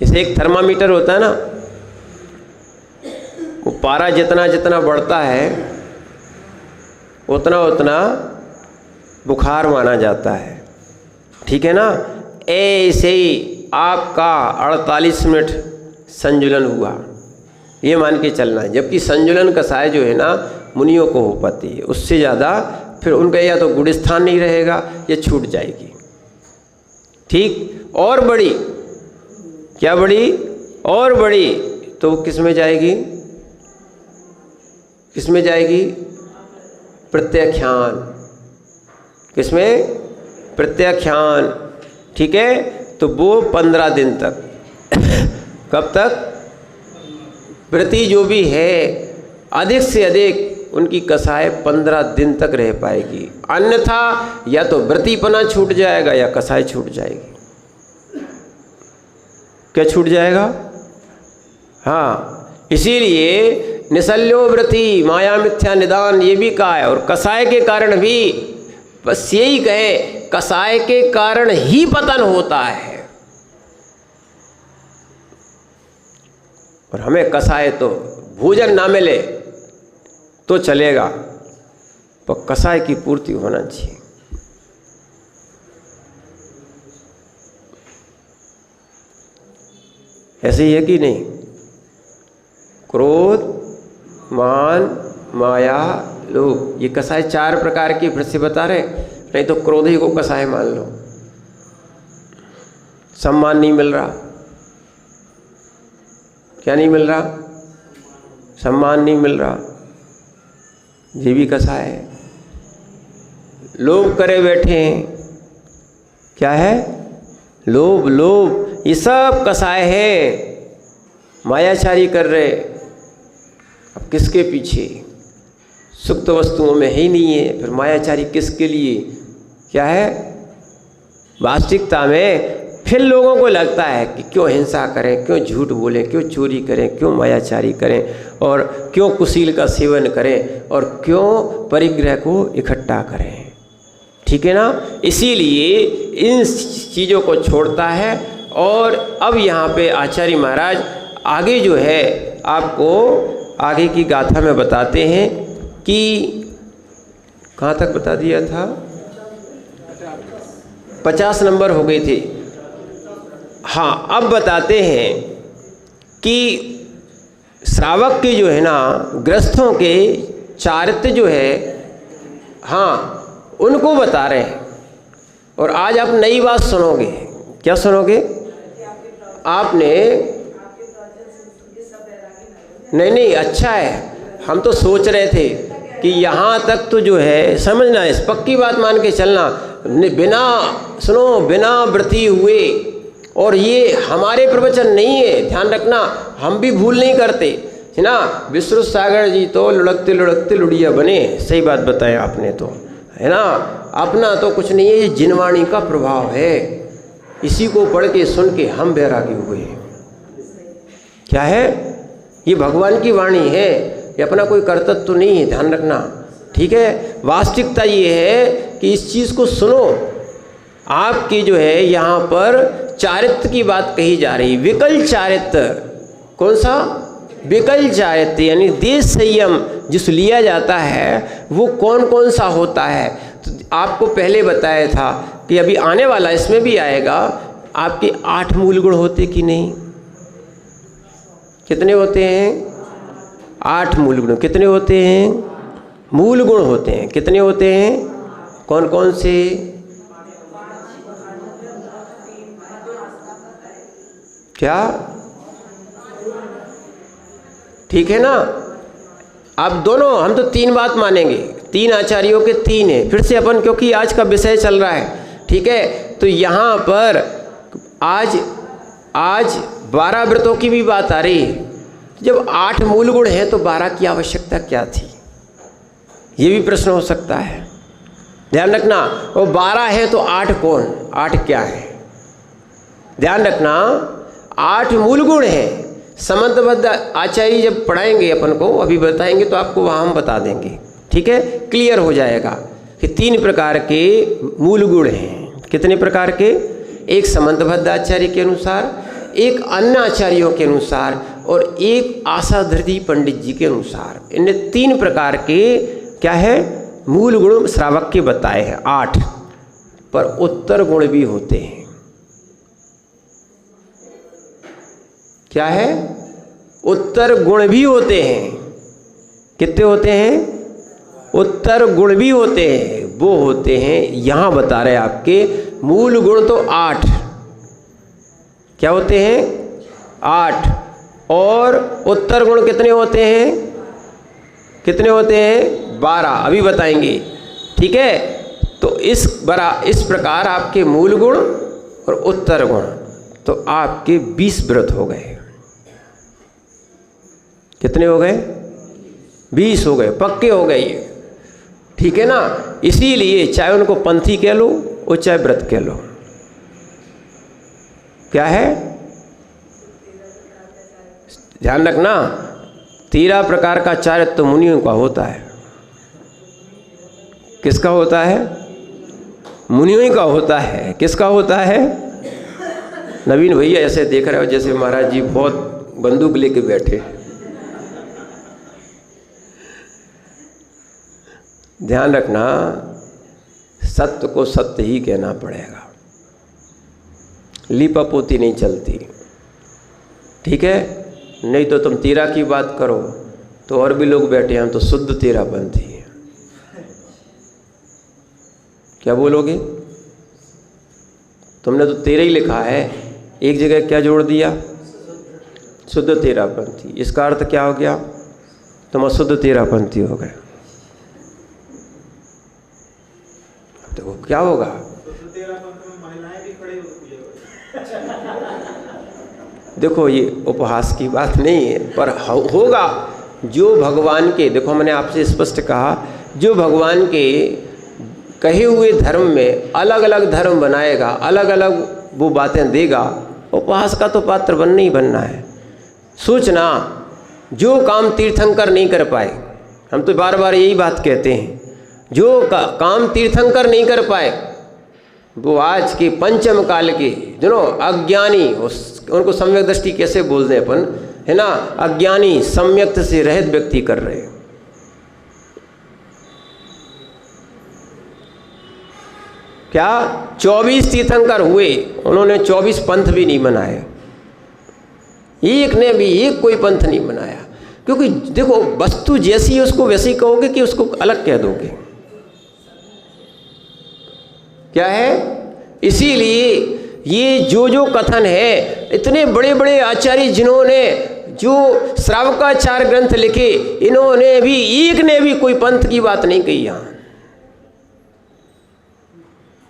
जैसे एक थर्मामीटर होता है ना, वो पारा जितना जितना बढ़ता है उतना उतना बुखार माना जाता है, ठीक है ना। ऐसे ही आपका 48 मिनट संजुलन हुआ, ये मान के चलना है। जबकि संजुलन कसाय जो है ना मुनियों को हो पाती है, उससे ज़्यादा फिर उनका या तो गुड़ स्थान नहीं रहेगा या छूट जाएगी, ठीक। और बड़ी, क्या बड़ी? और बड़ी तो वो किस में जाएगी? किस में जाएगी? प्रत्याख्यान। किस में? प्रत्याख्यान, ठीक है। तो वो 15 दिन तक कब तक? व्रती जो भी है अधिक से अधिक उनकी कसाय 15 दिन तक रह पाएगी, अन्यथा या तो व्रतीपना छूट जाएगा या कसाय छूट जाएगी। क्या छूट जाएगा? हाँ, इसीलिए निसल्यो व्रती माया मिथ्या निदान ये भी कहा है। और कसाय के कारण भी बस यही कहे, कसाय के कारण ही पतन होता है। और हमें कसाय तो भोजन ना मिले तो चलेगा, पर कसाय की पूर्ति होना चाहिए। ऐसे ही है कि नहीं? क्रोध, मान, माया, लोभ, ये कसाय 4 प्रकार के फिर से बता रहे। नहीं तो क्रोध ही को कसाय मान लो। सम्मान नहीं मिल रहा, क्या नहीं मिल रहा? सम्मान नहीं मिल रहा, ये भी कसाय है। लोभ करे बैठे हैं, क्या है? लोभ, लोभ, ये सब कसाय है। मायाचारी कर रहे, अब किसके पीछे? सुप्त वस्तुओं में ही नहीं है, फिर मायाचारी किसके लिए? क्या है? वास्तविकता में फिर लोगों को लगता है कि क्यों हिंसा करें, क्यों झूठ बोलें, क्यों चोरी करें, क्यों मायाचारी करें, और क्यों कुशील का सेवन करें, और क्यों परिग्रह को इकट्ठा करें, ठीक है ना। इसीलिए इन चीज़ों को छोड़ता है। और अब यहाँ पे आचार्य महाराज आगे जो है आपको आगे की गाथा में बताते हैं कि कहाँ तक बता दिया था? 50 नंबर हो गई थी। हाँ, अब बताते हैं कि श्रावक के जो है ना, गृहस्थों के चारित्र जो है, हाँ, उनको बता रहे हैं। और आज आप नई बात सुनोगे। क्या सुनोगे? आपने नहीं, अच्छा है। हम तो सोच रहे थे कि यहाँ तक तो जो है समझना, इस पक्की बात मान के चलना, बिना व्रती हुए। और ये हमारे प्रवचन नहीं है, ध्यान रखना, हम भी भूल नहीं करते, है ना। विश्रुत सागर जी तो लुढ़कते लुढ़कते लुढ़िया बने, सही बात बताया आपने तो, है ना। अपना तो कुछ नहीं है, ये जिनवाणी का प्रभाव है। इसी को पढ़ के सुन के हम बैरागी हुए। क्या है? ये भगवान की वाणी है, ये अपना कोई कर्तव्य तो नहीं है, ध्यान रखना, ठीक है। वास्तविकता ये है कि इस चीज़ को सुनो। आपकी जो है यहाँ पर चारित्र की बात कही जा रही, विकल चारित्र। कौन सा? विकल चारित्र, यानी देश संयम जिस लिया जाता है वो कौन कौन सा होता है। तो आपको पहले बताया था कि अभी आने वाला इसमें भी आएगा, आपके 8 मूल गुण होते कि नहीं? कितने होते हैं? 8 मूल गुण। कितने होते हैं? मूल गुण होते हैं। कितने होते हैं? कौन कौन से? क्या? ठीक है ना। आप दोनों, हम तो 3 बात मानेंगे, 3 आचार्यों के 3 है। फिर से अपन, क्योंकि आज का विषय चल रहा है, ठीक है। तो यहाँ पर आज 12 व्रतों की भी बात आ रही है। जब 8 मूल गुण हैं तो 12 की आवश्यकता क्या थी, ये भी प्रश्न हो सकता है। ध्यान रखना, वो 12 है तो 8 कौन, 8 क्या है? ध्यान रखना, 8 मूल गुण हैं। संबंधबद्ध आचार्य जब पढ़ाएंगे अपन को, अभी बताएंगे तो आपको वहाँ हम बता देंगे, ठीक है। क्लियर हो जाएगा कि 3 प्रकार के मूल गुण हैं। कितने प्रकार के? एक संबंधबद्ध आचार्य के अनुसार, एक अन्य आचार्यों के अनुसार और एक आशाधृति पंडित जी के अनुसार। इन्हें 3 प्रकार के क्या है मूल गुण श्रावक के बताए हैं 8, पर उत्तर गुण भी होते हैं। क्या है? उत्तर गुण भी होते हैं। कितने होते हैं? उत्तर गुण भी होते हैं। वो होते हैं, यहां बता रहे आपके मूल गुण तो 8, क्या होते हैं? 8। और उत्तर गुण कितने होते हैं? कितने होते हैं? 12। अभी बताएंगे, ठीक है। तो इस प्रकार आपके मूल गुण और उत्तर गुण, तो आपके 20 व्रत हो गए। कितने हो गए? 20 हो गए, पक्के हो गए ये, ठीक है ना। इसीलिए चाहे उनको पंथी कह लो और चाहे व्रत कह लो, क्या है? ध्यान रखना, 13 प्रकार का चारित्र्य मुनियों का होता है। किसका होता है? मुनियों का होता है। किसका होता है? नवीन भैया ऐसे देख रहे हो जैसे महाराज जी बहुत बंदूक लेके बैठे। ध्यान रखना, सत्य को सत्य ही कहना पड़ेगा, लीपापोती नहीं चलती, ठीक है। नहीं तो तुम 13 की बात करो तो और भी लोग बैठे हैं, हम तो शुद्ध 13पंथी हैं। क्या बोलोगे? तुमने तो 13 ही लिखा है, एक जगह क्या जोड़ दिया? शुद्ध 13पंथी। इसका अर्थ क्या हो गया? तुम अशुद्ध 13पंथी हो गए। तो क्या होगा? देखो, ये उपहास की बात नहीं है, पर होगा जो भगवान के, देखो मैंने आपसे स्पष्ट कहा, जो भगवान के कहे हुए धर्म में अलग अलग धर्म बनाएगा, अलग अलग वो बातें देगा, उपहास का तो पात्र बनना ही बनना है। सोचना, जो काम तीर्थंकर नहीं कर पाए, हम तो बार बार यही बात कहते हैं, जो काम तीर्थंकर नहीं कर पाए, वो आज के पंचम काल के जो अज्ञानी, उनको सम्यक दृष्टि कैसे बोल दें अपन, है ना, अज्ञानी सम्यक से रहित व्यक्ति कर रहे हैं। क्या 24 तीर्थंकर हुए, उन्होंने 24 पंथ भी नहीं बनाए, एक ने भी एक कोई पंथ नहीं बनाया। क्योंकि देखो, वस्तु जैसी है उसको वैसे ही कहोगे कि उसको अलग कह दोगे? क्या है? इसीलिए ये जो कथन है, इतने बड़े बड़े आचार्य जिन्होंने जो श्रावकाचार ग्रंथ लिखे, इन्होंने भी, एक ने भी कोई पंथ की बात नहीं कही। यहाँ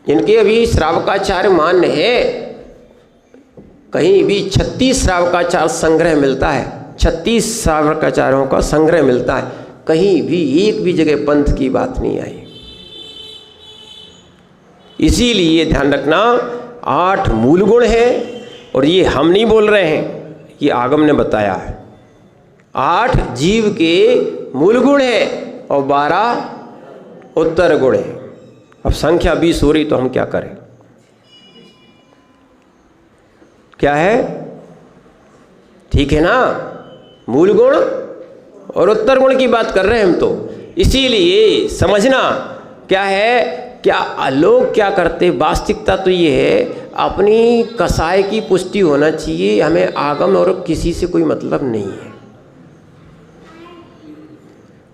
इनके अभी श्रावकाचार्य मान्य है, कहीं भी 36 श्रावकाचार संग्रह मिलता है, 36 श्रावकाचार्यों का संग्रह मिलता है, कहीं भी एक भी जगह पंथ की बात नहीं आई। इसीलिए ध्यान रखना, 8 मूल गुण हैं, और ये हम नहीं बोल रहे हैं, ये आगम ने बताया है। 8 जीव के मूल गुण हैं और 12 उत्तर गुण हैं। अब संख्या 20 हो रही तो हम क्या करें? क्या है? ठीक है ना, मूल गुण और उत्तर गुण की बात कर रहे हैं हम तो। इसीलिए समझना क्या है, क्या लोग क्या करते, वास्तविकता तो ये है, अपनी कसाय की पुष्टि होना चाहिए, हमें आगम और किसी से कोई मतलब नहीं है।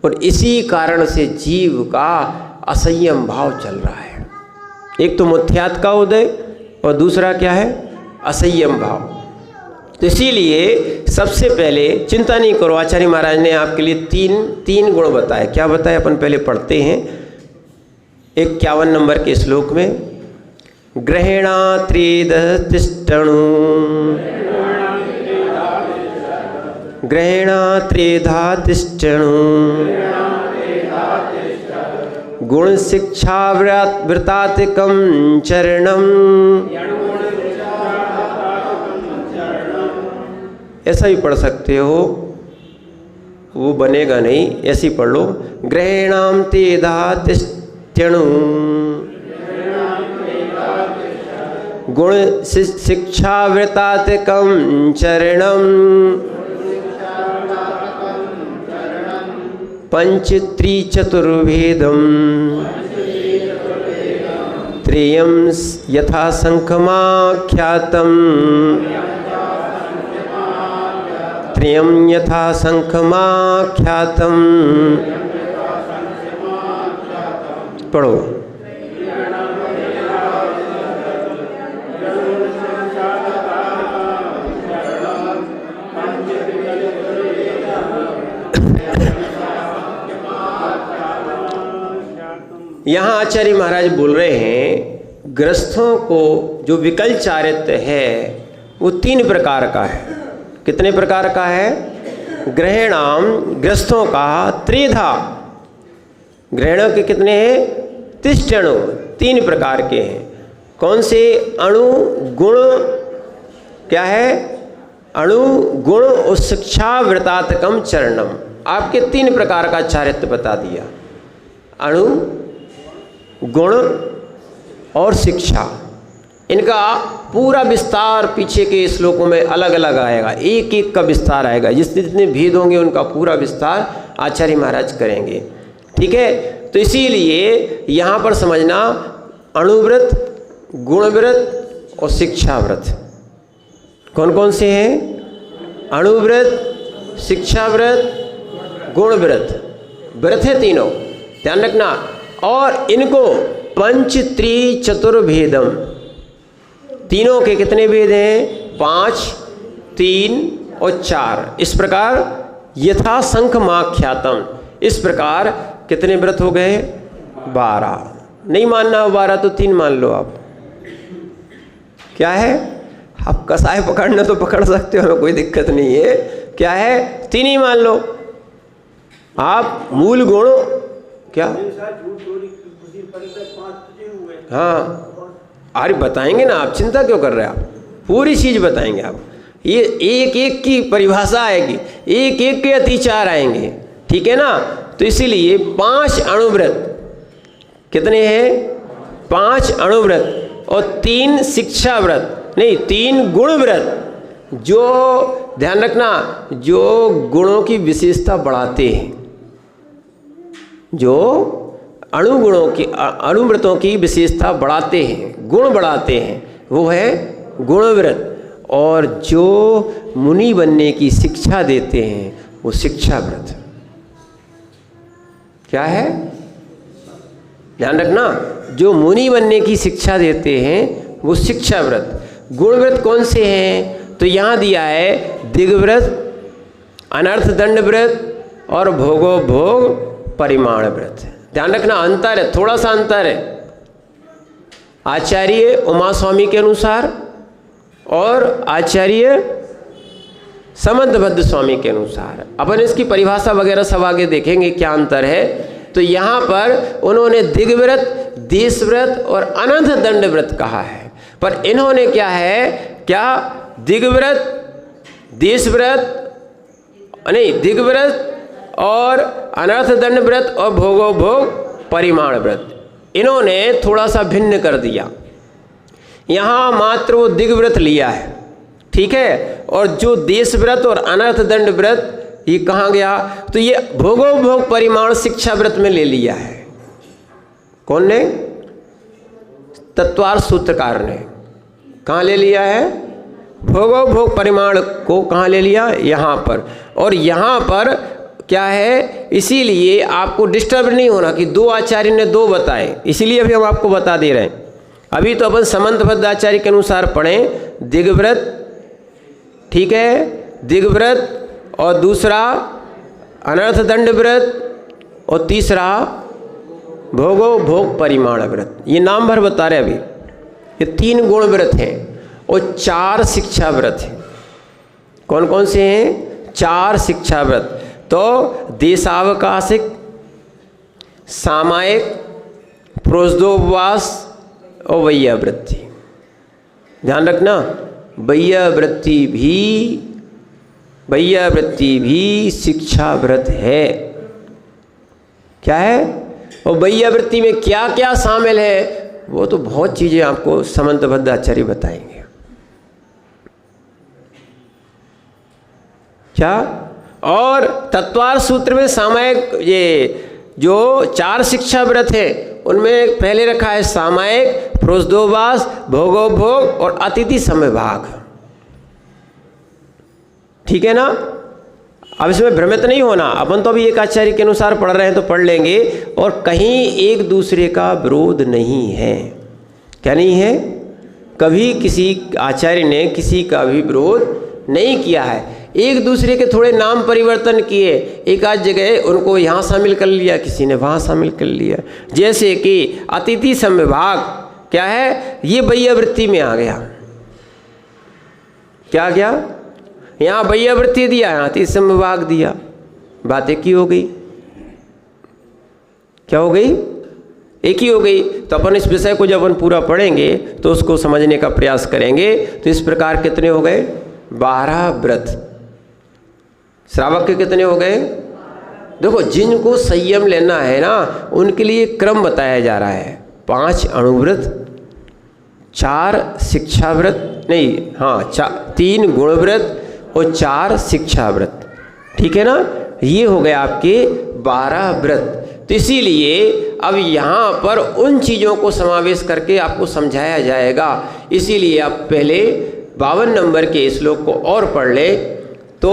और इसी कारण से जीव का असंयम भाव चल रहा है। एक तो मुथ्यात का उदय और दूसरा क्या है? असंयम भाव। तो इसीलिए सबसे पहले चिंता नहीं करो, आचार्य महाराज ने आपके लिए तीन गुण बताए। क्या बताए अपन पहले पढ़ते हैं 51 नंबर के श्लोक में। ग्रहेणा त्रिदः तिष्ठणु, ग्रहेणा त्रिधा तिष्ठणु, गुण शिक्षा वृतातिकं चरणम। ऐसा भी पढ़ सकते हो, वो बनेगा नहीं, ऐसे ही पढ़ लो। ग्रहेणाम त्रिधा तिष्ठणु, गुण शिक्षा वृतातिकं चरणम, पंचत्रिचतुर्भेदम, त्रियं यथा शंखमाख्यातम्, त्रियं यथा शंखमाख्यातम्। पढ़ो। यहाँ आचार्य महाराज बोल रहे हैं, गृहस्थों को जो विकल चारित्र्य है वो 3 प्रकार का है। कितने प्रकार का है? ग्रहेणाम, गृहस्थों का, त्रिधा, ग्रहणों के कितने हैं? तिष्ठणु, 3 प्रकार के हैं। कौन से? अणु, गुण, क्या है? अणु, गुण और शिक्षा वृतात्मकम चरणम। आपके 3 प्रकार का चारित्र्य बता दिया, अणु, गुण और शिक्षा। इनका पूरा विस्तार पीछे के श्लोकों में अलग अलग आएगा, एक एक का विस्तार आएगा। जितने भेद होंगे उनका पूरा विस्तार आचार्य महाराज करेंगे। ठीक है, तो इसीलिए यहाँ पर समझना, अणुव्रत, गुणव्रत और शिक्षाव्रत कौन कौन से हैं? अणुव्रत, शिक्षाव्रत, गुणव्रत, व्रत है तीनों, ध्यान रखना। और इनको पंच त्रि चतुर्भेदम, तीनों के कितने भेद हैं? 5, 3 और 4। इस प्रकार यथा शंखमाख्यातम, इस प्रकार कितने व्रत हो गए? 12। नहीं मानना 12 तो 3 मान लो आप। क्या है? आप कसाय पकड़ना तो पकड़ सकते हो, कोई दिक्कत नहीं है। क्या है? 3 ही मान लो आप। मूल गुण क्या? हाँ, अरे बताएंगे ना, आप चिंता क्यों कर रहे हैं? आप पूरी चीज़ बताएंगे आप। ये एक एक की परिभाषा आएगी, एक एक के अतिचार आएंगे, ठीक है ना। तो इसीलिए 5 अणुव्रत, कितने हैं? 5 अणुव्रत और 3 शिक्षा व्रत, नहीं 3 गुण व्रत, जो ध्यान रखना, जो गुणों की विशेषता बढ़ाते हैं, जो अणुगुणों की, अणुव्रतों की विशेषता बढ़ाते हैं, गुण बढ़ाते हैं, वो है गुणव्रत। और जो मुनि बनने की शिक्षा देते हैं वो शिक्षा व्रत। क्या है? ध्यान रखना, जो मुनि बनने की शिक्षा देते हैं वो शिक्षा व्रत। गुणव्रत कौन से हैं? तो यहाँ दिया है दिग्व्रत, अनर्थ दंड व्रत और भोगो भोग परिमाण व्रत। ध्यान रखना, अंतर है, थोड़ा सा अंतर है। आचार्य उमा स्वामी के अनुसार और आचार्य समंतभद्र स्वामी के अनुसार। अपन इसकी परिभाषा वगैरह सब आगे देखेंगे क्या अंतर है। तो यहाँ पर उन्होंने दिग्व्रत, देशव्रत और अनंत दंड व्रत कहा है, पर इन्होंने क्या है, क्या दिग्व्रत, देशव्रत, नहीं दिग्व्रत और अनर्थ दंड व्रत और भोगो भोग परिमाण व्रत, इन्होंने थोड़ा सा भिन्न कर दिया। यहाँ मात्र वो दिग्व्रत लिया है, ठीक है। और जो देश व्रत और अनर्थ दंड व्रत ये कहाँ गया? तो ये भोगो भोग परिमाण शिक्षा व्रत में ले लिया है। कौन ने? तत्वार्थ सूत्रकार ने। कहाँ ले लिया है? भोगो भोग परिमाण को कहाँ ले लिया? यहाँ पर। और यहाँ पर क्या है, इसीलिए आपको डिस्टर्ब नहीं होना कि 2 आचार्य ने 2 बताए, इसीलिए अभी हम आपको बता दे रहे हैं। अभी तो अपन समंतभद्र आचार्य के अनुसार पढ़ें दिग्व्रत, ठीक है, दिग्व्रत, और दूसरा अनर्थ दंड व्रत, और तीसरा भोगो भोग परिमाण व्रत। ये नाम भर बता रहे अभी, ये 3 गुण व्रत हैं और 4 शिक्षा व्रत हैं। कौन कौन से हैं? 4 शिक्षा व्रत। तो देशावकाशिक, सामायिक, प्रोषदोपवास और वैयावृत्ति। ध्यान रखना, वैयावृत्ति भी शिक्षा व्रत है। क्या है? और वैयावृत्ति में क्या क्या शामिल है वो तो बहुत चीज़ें आपको समंतबद्ध आचार्य बताएंगे। क्या? और तत्वार सूत्र में सामायिक, ये जो 4 शिक्षा व्रत है उनमें पहले रखा है सामायिक, प्रोषदोपवास, भोगोपभोग और अतिथि समभाग। ठीक है ना? अब इसमें भ्रमित नहीं होना, अपन तो अभी एक आचार्य के अनुसार पढ़ रहे हैं तो पढ़ लेंगे, और कहीं एक दूसरे का विरोध नहीं है। क्या नहीं है? कभी किसी आचार्य ने किसी का भी विरोध नहीं किया है। एक दूसरे के थोड़े नाम परिवर्तन किए, एक आध जगह उनको यहाँ शामिल कर लिया, किसी ने वहाँ शामिल कर लिया। जैसे कि अतिथि समभाग क्या है? ये वैयावृत्ति में आ गया। क्या गया? यहाँ वैयावृत्ति दिया, यहाँ अतिथि समभाग दिया, बात एक ही हो गई। क्या हो गई? एक ही हो गई। तो अपन इस विषय को जब अपन पूरा पढ़ेंगे तो उसको समझने का प्रयास करेंगे। तो इस प्रकार कितने हो गए? 12 व्रत। श्रावक के कितने हो गए? देखो, जिनको संयम लेना है ना उनके लिए क्रम बताया जा रहा है। 5 अणुव्रत, 4 शिक्षा व्रत, नहीं हाँ 3 गुण व्रत और 4 शिक्षा व्रत। ठीक है ना? ये हो गए आपके 12 व्रत। तो इसीलिए अब यहाँ पर उन चीज़ों को समावेश करके आपको समझाया जाएगा। इसीलिए आप पहले 52 नंबर के श्लोक को और पढ़ ले तो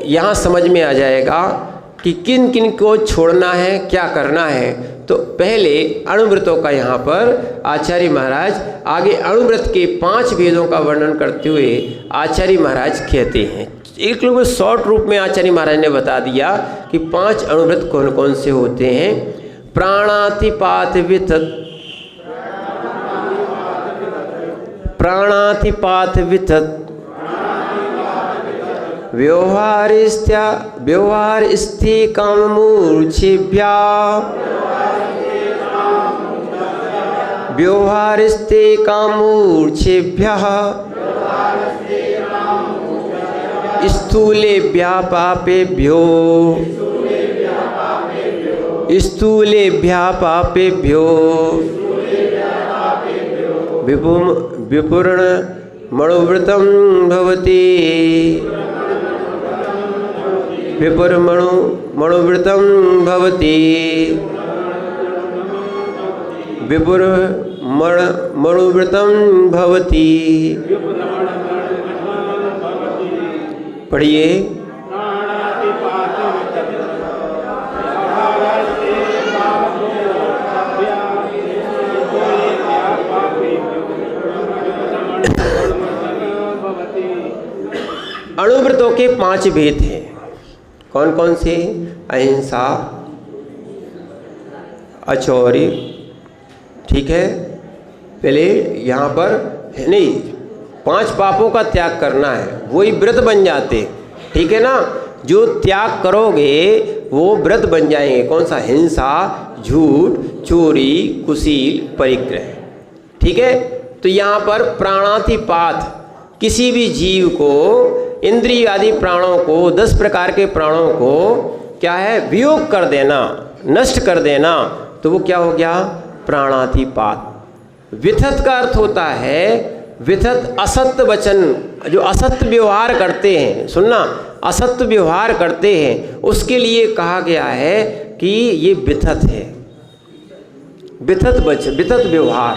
यहाँ समझ में आ जाएगा कि किन किन को छोड़ना है, क्या करना है। तो पहले अणुव्रतों का यहाँ पर आचार्य महाराज आगे अणुव्रत के 5 भेदों का वर्णन करते हुए आचार्य महाराज कहते हैं। एक लोग शॉर्ट रूप में आचार्य महाराज ने बता दिया कि 5 अणुव्रत कौन कौन से होते हैं। प्राणातिपात वितत, प्राणातिपात वितत, व्यवहारिस्ते काममूर्छेभ्यः, व्यवहारिस्ते काममूर्छेभ्यः, स्थूलेभ्यः पापेभ्यो, स्थूलेभ्यः पापेभ्यो, विपूर्ण मणुव्रतं भवति, विपुर्मणुव्रतं भवति, विपुर्मणुव्रतं भवति। पढ़िए। अणुव्रतों के 5 भेद हैं। कौन कौन से? अहिंसा, अचौरी। ठीक है? पहले यहाँ पर नहीं, 5 पापों का त्याग करना है, वही व्रत बन जाते। ठीक है ना? जो त्याग करोगे वो व्रत बन जाएंगे। कौन सा? हिंसा, झूठ, चोरी, कुशील, परिग्रह। ठीक है? तो यहाँ पर प्राणातिपात, किसी भी जीव को, इंद्रिय आदि प्राणों को, 10 प्रकार के प्राणों को क्या है? वियोग कर देना, नष्ट कर देना, तो वो क्या हो गया? प्राणातिपात। विथत का अर्थ होता है, विथत असत्य वचन, जो असत्य व्यवहार करते हैं, सुनना, असत्य व्यवहार करते हैं, उसके लिए कहा गया है कि ये विथत है, विथत वचन, विथत व्यवहार।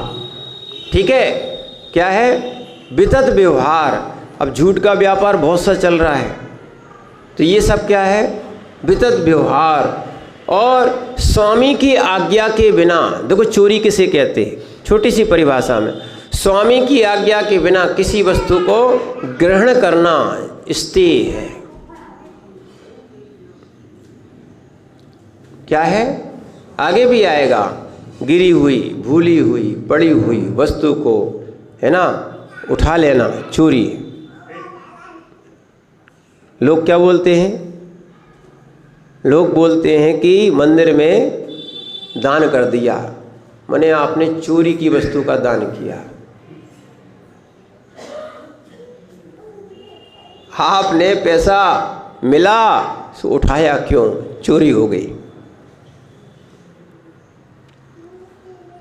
ठीक है? क्या है? विथत व्यवहार। अब झूठ का व्यापार बहुत सा चल रहा है, तो ये सब क्या है? वितत व्यवहार। और स्वामी की आज्ञा के बिना, देखो चोरी किसे कहते हैं, छोटी सी परिभाषा में, स्वामी की आज्ञा के बिना किसी वस्तु को ग्रहण करना स्तेय है। क्या है? आगे भी आएगा। गिरी हुई, भूली हुई, पड़ी हुई वस्तु को है ना, उठा लेना चोरी। लोग क्या बोलते हैं? लोग बोलते हैं कि मंदिर में दान कर दिया, माने आपने चोरी की वस्तु का दान किया। आपने पैसा मिला तो उठाया क्यों? चोरी हो गई।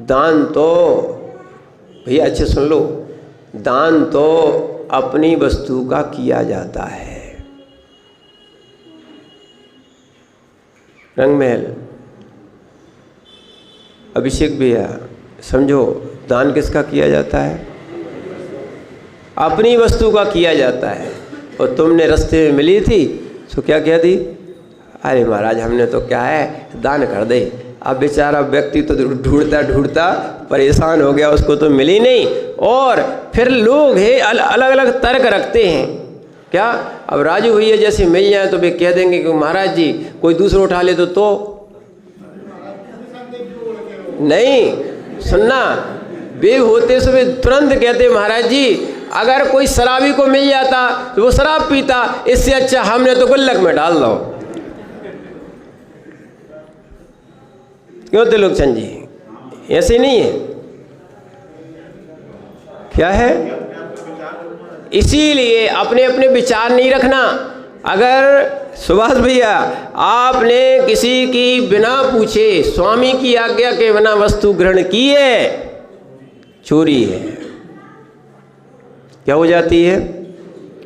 दान तो भैया अच्छे सुन लो, दान तो अपनी वस्तु का किया जाता है। रंगमहल, अभिषेक भैया समझो, दान किसका किया जाता है? अपनी वस्तु का किया जाता है। और तुमने रास्ते में मिली थी तो क्या कह दी? अरे महाराज हमने तो क्या है दान कर दे। अब बेचारा व्यक्ति तो ढूंढता ढूंढता परेशान हो गया, उसको तो मिली नहीं। और फिर लोग है अलग अलग तर्क रखते हैं। क्या अब राजू भैया जैसे मिल जाए तो वे कह देंगे कि महाराज जी कोई दूसरा उठा ले तो नहीं सुनना, वे होते सो वे तुरंत कहते महाराज जी अगर कोई शराबी को मिल जाता तो वो शराब पीता, इससे अच्छा हमने तो गुल्लक में डाल दो। क्यों त्रिलोचन जी, ऐसे नहीं है क्या है? इसीलिए अपने अपने विचार नहीं रखना। अगर सुभाष भैया आपने किसी की बिना पूछे स्वामी की आज्ञा के बिना वस्तु ग्रहण की है, चोरी है, क्या हो जाती है?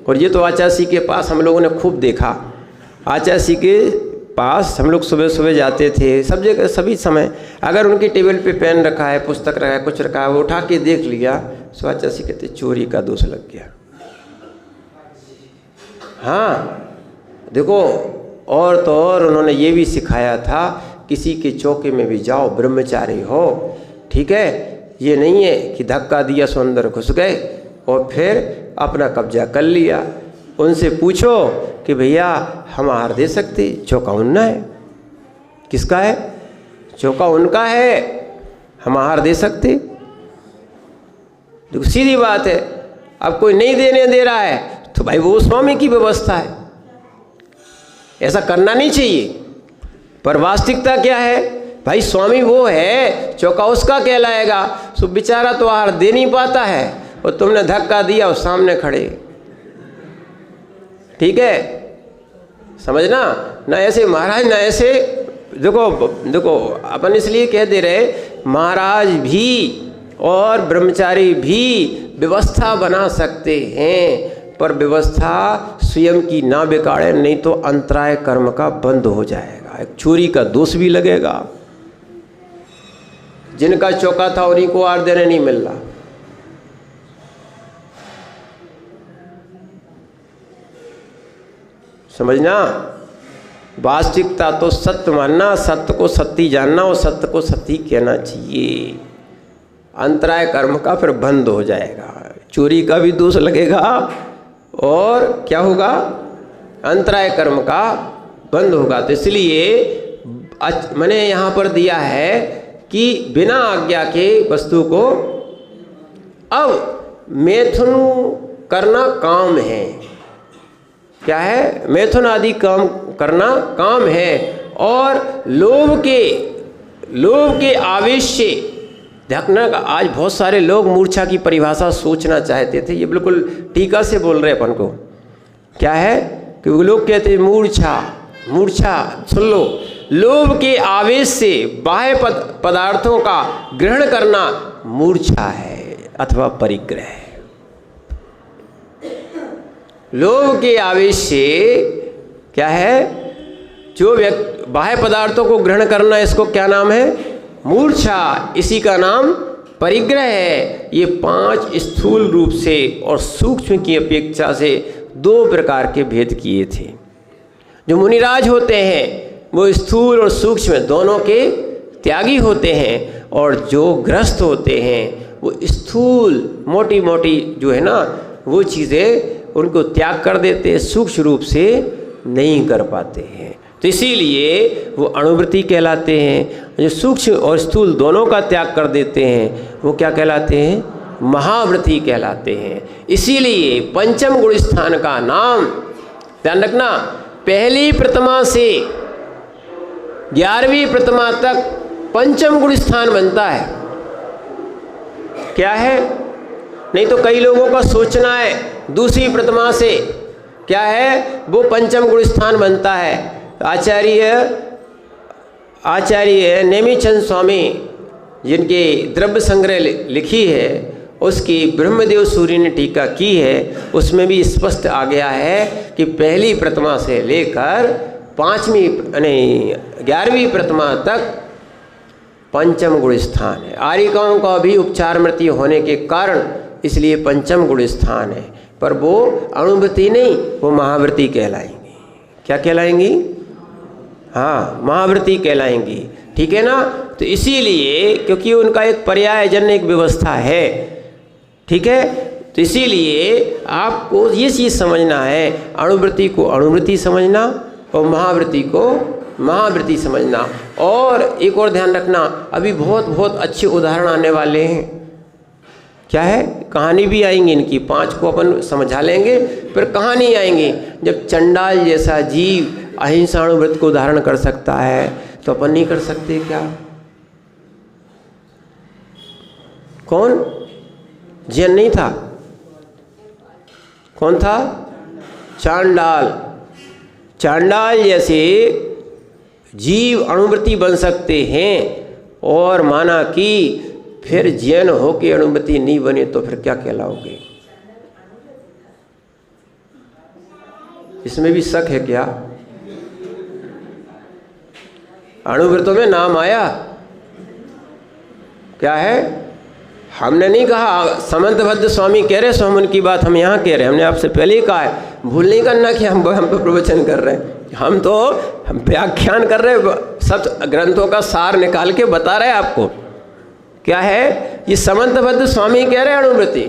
और ये तो आचार्य के पास हम लोगों ने खूब देखा। आचार्य के पास हम लोग सुबह सुबह जाते थे, सब जगह सभी समय। अगर उनकी टेबल पे पेन रखा है, पुस्तक रखा है, कुछ रखा है, वो उठा के देख लिया तो आचार्य कहते चोरी का दोष लग गया। हाँ देखो, और तो और उन्होंने ये भी सिखाया था किसी के चौके में भी जाओ, ब्रह्मचारी हो, ठीक है, ये नहीं है कि धक्का दिया सो अंदर घुस गए और फिर अपना कब्जा कर लिया। उनसे पूछो कि भैया हम आहार दे सकते? चौका उनका है। किसका है? चौका उनका है, हम आहार दे सकते? देखो सीधी बात है। अब कोई नहीं देने दे रहा है तो भाई वो स्वामी की व्यवस्था है, ऐसा करना नहीं चाहिए। पर वास्तविकता क्या है भाई? स्वामी वो है, चौका उसका कहलाएगा। सो बेचारा तो आहार दे नहीं पाता है और तुमने धक्का दिया और सामने खड़े, ठीक है, समझना ना। ऐसे महाराज ना ऐसे। देखो देखो अपन इसलिए कह दे रहे, महाराज भी और ब्रह्मचारी भी व्यवस्था बना सकते हैं, पर व्यवस्था स्वयं की ना बिगाड़े, नहीं तो अंतराय कर्म का बंद हो जाएगा, एक चोरी का दोष भी लगेगा। जिनका चौका था उन्हीं को आहार देने नहीं मिल रहा। समझना, वास्तविकता तो सत्य मानना, सत्य को सत्य जानना और सत्य को सत्य कहना चाहिए। अंतराय कर्म का फिर बंद हो जाएगा, चोरी का भी दोष लगेगा और क्या होगा? अंतराय कर्म का बंद होगा। तो इसलिए मैंने यहाँ पर दिया है कि बिना आज्ञा के वस्तु को, अब मैथुन करना काम है, क्या है? मैथुन आदि काम करना काम है। और लोभ के आवेश से देखना, आज बहुत सारे लोग मूर्छा की परिभाषा सोचना चाहते थे। ये बिल्कुल टीका से बोल रहे अपन को। क्या है कि वो लोग कहते हैं मूर्छा सुन लो, लोभ के आवेश से बाह्य पदार्थों का ग्रहण करना मूर्छा है अथवा परिग्रह है। लोभ के आवेश से क्या है? जो व्यक्ति बाह्य पदार्थों को ग्रहण करना, इसको क्या नाम है? मूर्छा। इसी का नाम परिग्रह है। ये 5 स्थूल रूप से और सूक्ष्म की अपेक्षा से 2 प्रकार के भेद किए थे। जो मुनिराज होते हैं वो स्थूल और सूक्ष्म दोनों के त्यागी होते हैं, और जो गृहस्थ होते हैं वो स्थूल मोटी मोटी जो है ना वो चीज़ें उनको त्याग कर देते हैं, सूक्ष्म रूप से नहीं कर पाते हैं। तो इसीलिए वो अणुवृत्ति कहलाते हैं। जो सूक्ष्म और स्थूल दोनों का त्याग कर देते हैं वो क्या कहलाते हैं? महाव्रती कहलाते हैं। इसीलिए पंचम गुण स्थान का नाम ध्यान रखना, पहली प्रतिमा से 11वीं प्रतिमा तक पंचम गुण स्थान बनता है। क्या है? नहीं तो कई लोगों का सोचना है दूसरी प्रतिमा से क्या है वो पंचम गुण स्थान बनता है। आचार्य नेमिचंद स्वामी जिनके द्रव्य संग्रह लिखी है उसकी ब्रह्मदेव सूर्य ने टीका की है, उसमें भी स्पष्ट आ गया है कि पहली प्रतिमा से लेकर 11वीं प्रतिमा तक पंचम गुण स्थान है। आर्यिकाओं का भी उपचार मृति होने के कारण इसलिए पंचम गुण स्थान है, पर वो अणुव्रती नहीं, वो महाव्रती कहलाएंगी। क्या कहलाएंगी? हाँ, महाव्रती कहलाएंगी। ठीक है ना? तो इसीलिए क्योंकि उनका एक पर्यायजन्य एक व्यवस्था है, ठीक है, तो इसीलिए आपको ये चीज़ समझना है, अणुव्रती को अणुव्रती समझना और महाव्रती को महाव्रती समझना। और एक और ध्यान रखना, अभी बहुत बहुत अच्छे उदाहरण आने वाले हैं। क्या है? कहानी भी आएंगी इनकी, 5 को अपन समझा लेंगे, फिर कहानी आएंगी। जब चंडाल जैसा जीव अहिंसाणुव्रत को धारण कर सकता है तो अपन नहीं कर सकते क्या? कौन? जैन नहीं था, कौन था? चांडाल। चांडाल जैसे जीव अणुव्रती बन सकते हैं और माना कि फिर जैन होके अणुव्रती नहीं बने तो फिर क्या कहलाओगे? इसमें भी शक है क्या? अणुव्रतों में नाम आया क्या है? हमने नहीं कहा, समंतभद्र स्वामी कह रहे, सो हम उनकी बात हम यहाँ कह रहे हैं। हमने आपसे पहले ही कहा है, भूल नहीं करना कि हम तो प्रवचन कर रहे हैं, हम तो व्याख्यान कर रहे हैं, सब ग्रंथों का सार निकाल के बता रहे हैं आपको। क्या है? ये समंतभद्र स्वामी कह रहे हैं अणुव्रती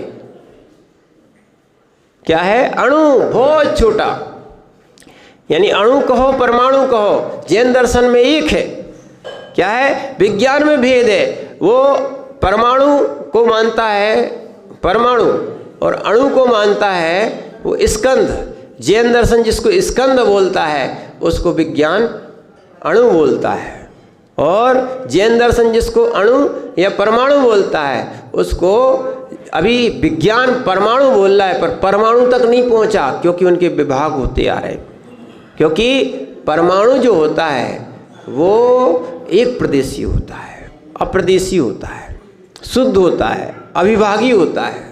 क्या है? अणु बहुत छोटा, यानी अणु कहो परमाणु कहो, जैन दर्शन में एक है। क्या है? विज्ञान में भेद है, वो परमाणु को मानता है परमाणु और अणु को मानता है वो स्कंध। जैन दर्शन जिसको स्कंद बोलता है उसको विज्ञान अणु बोलता है, और जैन दर्शन जिसको अणु या परमाणु बोलता है उसको अभी विज्ञान परमाणु बोल रहा है, पर परमाणु तक नहीं पहुंचा क्योंकि उनके विभाग होते आ रहे। क्योंकि परमाणु जो होता है वो एक प्रदेशी होता है, अप्रदेशी होता है, शुद्ध होता है, अविभागी होता है,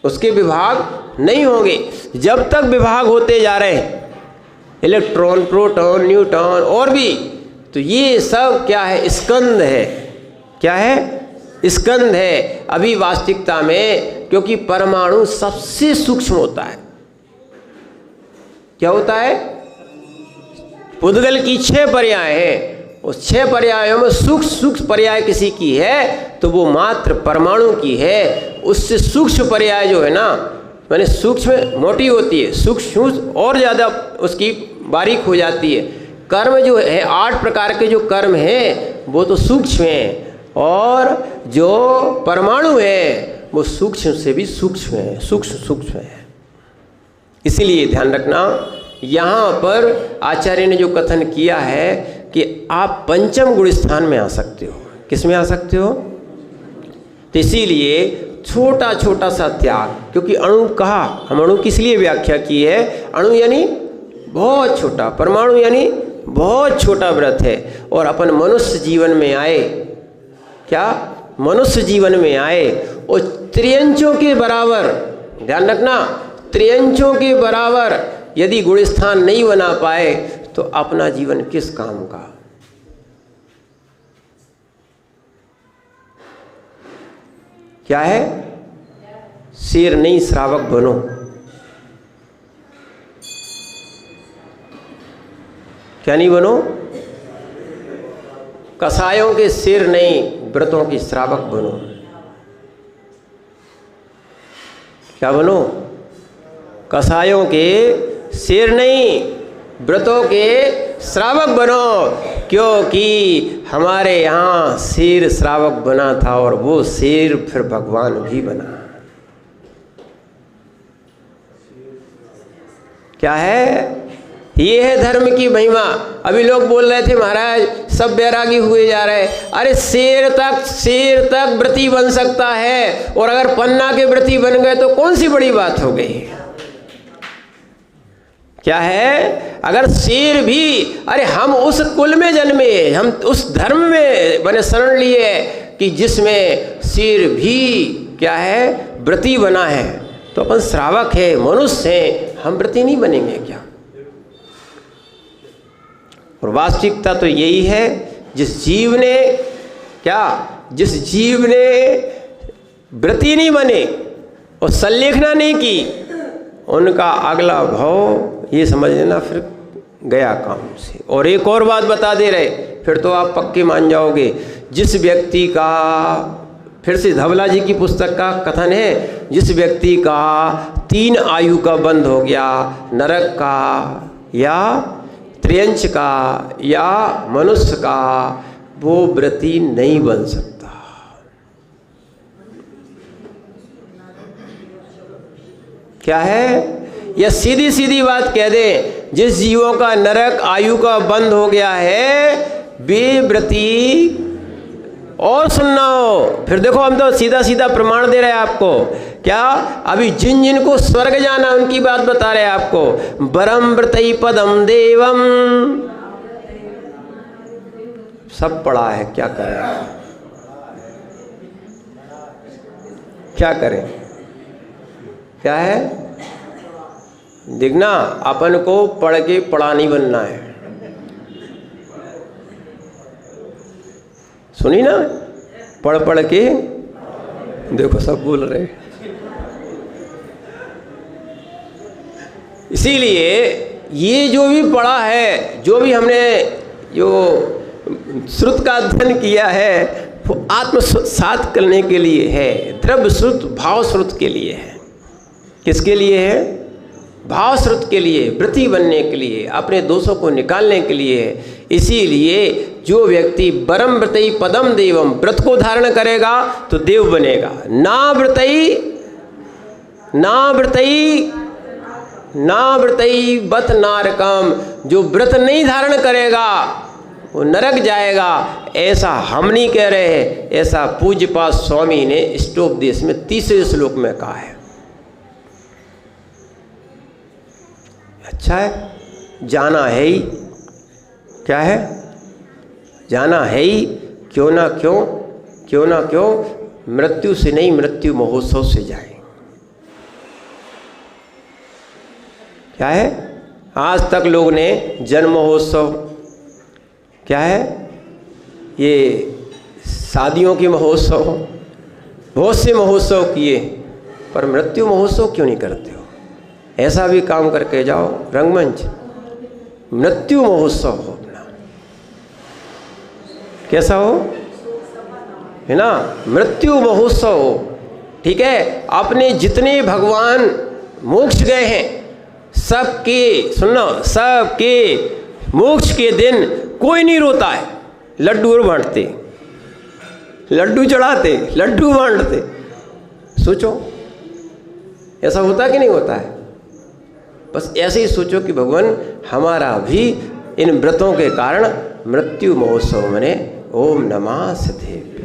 उसके विभाग नहीं होंगे। जब तक विभाग होते जा रहे हैं इलेक्ट्रॉन, प्रोटॉन, न्यूट्रॉन और भी, तो ये सब क्या है? स्कंद है। क्या है? स्कंद है अभी वास्तविकता में, क्योंकि परमाणु सबसे सूक्ष्म होता है। क्या होता है? पुद्गल की 6 पर्याय हैं, उस 6 पर्यायों में सूक्ष्म पर्याय किसी की है तो वो मात्र परमाणु की है। उससे सूक्ष्म पर्याय जो है ना, माने सूक्ष्म मोटी होती है, सूक्ष्म और ज़्यादा उसकी बारीक हो जाती है। कर्म जो है 8 प्रकार के जो कर्म हैं वो तो सूक्ष्म हैं, और जो परमाणु है वो सूक्ष्म से भी सूक्ष्म है, सूक्ष्म है। इसीलिए ध्यान रखना, यहाँ पर आचार्य ने जो कथन किया है कि आप पंचम गुण स्थान में आ सकते हो। किस में आ सकते हो? तो इसीलिए छोटा छोटा सा त्याग, क्योंकि अणु कहा, हम अणु किस लिए व्याख्या की है? अणु यानी बहुत छोटा, परमाणु यानी बहुत छोटा व्रत है। और अपन मनुष्य जीवन में आए, क्या मनुष्य जीवन में आए और त्रियंचों के बराबर, ध्यान रखना, त्रियंचों के बराबर यदि गुण स्थान नहीं बना पाए तो अपना जीवन किस काम का? क्या है? शेर नहीं श्रावक बनो। क्या नहीं बनो? कसायों के शेर नहीं, व्रतों के श्रावक बनो। क्या बनो? कसायों के शेर नहीं, व्रतों के श्रावक बनो, क्योंकि हमारे यहाँ शेर श्रावक बना था और वो शेर फिर भगवान भी बना। क्या है? ये है धर्म की महिमा। अभी लोग बोल रहे थे महाराज सब बैरागी हुए जा रहे हैं। अरे शेर तक व्रती बन सकता है, और अगर पन्ना के व्रती बन गए तो कौन सी बड़ी बात हो गई? क्या है? अगर शेर भी, अरे हम उस कुल में जन्मे, हम उस धर्म में बने शरण लिए कि जिसमें शेर भी क्या है व्रती बना है, तो अपन श्रावक है, मनुष्य है, हम व्रती नहीं बनेंगे क्या? और वास्तविकता तो यही है, जिस जीव ने व्रती नहीं बने और संलेखना नहीं की, उनका अगला भाव ये समझ लेना फिर गया काम से। और एक और बात बता दे रहे, फिर तो आप पक्के मान जाओगे। जिस व्यक्ति का, फिर से धवला जी की पुस्तक का कथन है, जिस व्यक्ति का 3 आयु का बंध हो गया, नरक का या त्रियंच का या मनुष्य का, वो व्रती नहीं बन सकता। क्या है? या सीधी सीधी बात कह दे, जिस जीवों का नरक आयु का बंद हो गया है वे व्रती। और सुनना हो, फिर देखो हम तो सीधा सीधा प्रमाण दे रहे हैं आपको। क्या? अभी जिनको स्वर्ग जाना उनकी बात बता रहे हैं आपको। वरम व्रतई पदम देवम, सब पढ़ा है, क्या करें? क्या करें? क्या है? देखना, अपन को पढ़ के पढ़ा नहीं बनना है। सुनी ना, पढ़ पढ़ के देखो सब बोल रहे। इसीलिए ये जो भी पढ़ा है, जो भी हमने जो श्रुत का अध्ययन किया है, वो आत्मसात करने के लिए है, द्रव्य श्रुत भाव श्रुत के लिए है। किसके लिए है? भाव श्रुत के लिए, व्रती बनने के लिए, अपने दोषों को निकालने के लिए है। इसीलिए जो व्यक्ति वरम व्रतई पदम देवम, व्रत को धारण करेगा तो देव बनेगा। ना व्रतई बत नारकम, जो व्रत नहीं धारण करेगा वो नरक जाएगा। ऐसा हम नहीं कह रहे हैं, ऐसा पूज्यपाद स्वामी ने इष्टोपदेश में 3 श्लोक में कहा है। अच्छा है, जाना है ही। क्या है? जाना है ही, क्यों ना क्यों मृत्यु से नहीं, मृत्यु महोत्सव से जाए। क्या है? आज तक लोगों ने जन्म महोत्सव, क्या है ये, शादियों के महोत्सव, बहुत से महोत्सव किए, पर मृत्यु महोत्सव क्यों नहीं करते हो? ऐसा भी काम करके जाओ, रंगमंच मृत्यु महोत्सव हो अपना। कैसा हो? है ना, मृत्यु महोत्सव हो। ठीक है, अपने जितने भगवान मोक्ष गए हैं सबके, सुनो, सबके मोक्ष के दिन कोई नहीं रोता है। लड्डू और बांटते, लड्डू चढ़ाते, लड्डू बांटते। सोचो ऐसा होता कि नहीं होता है? बस ऐसे ही सोचो कि भगवान हमारा भी इन व्रतों के कारण मृत्यु महोत्सव मने। ओम नमः सिद्धे।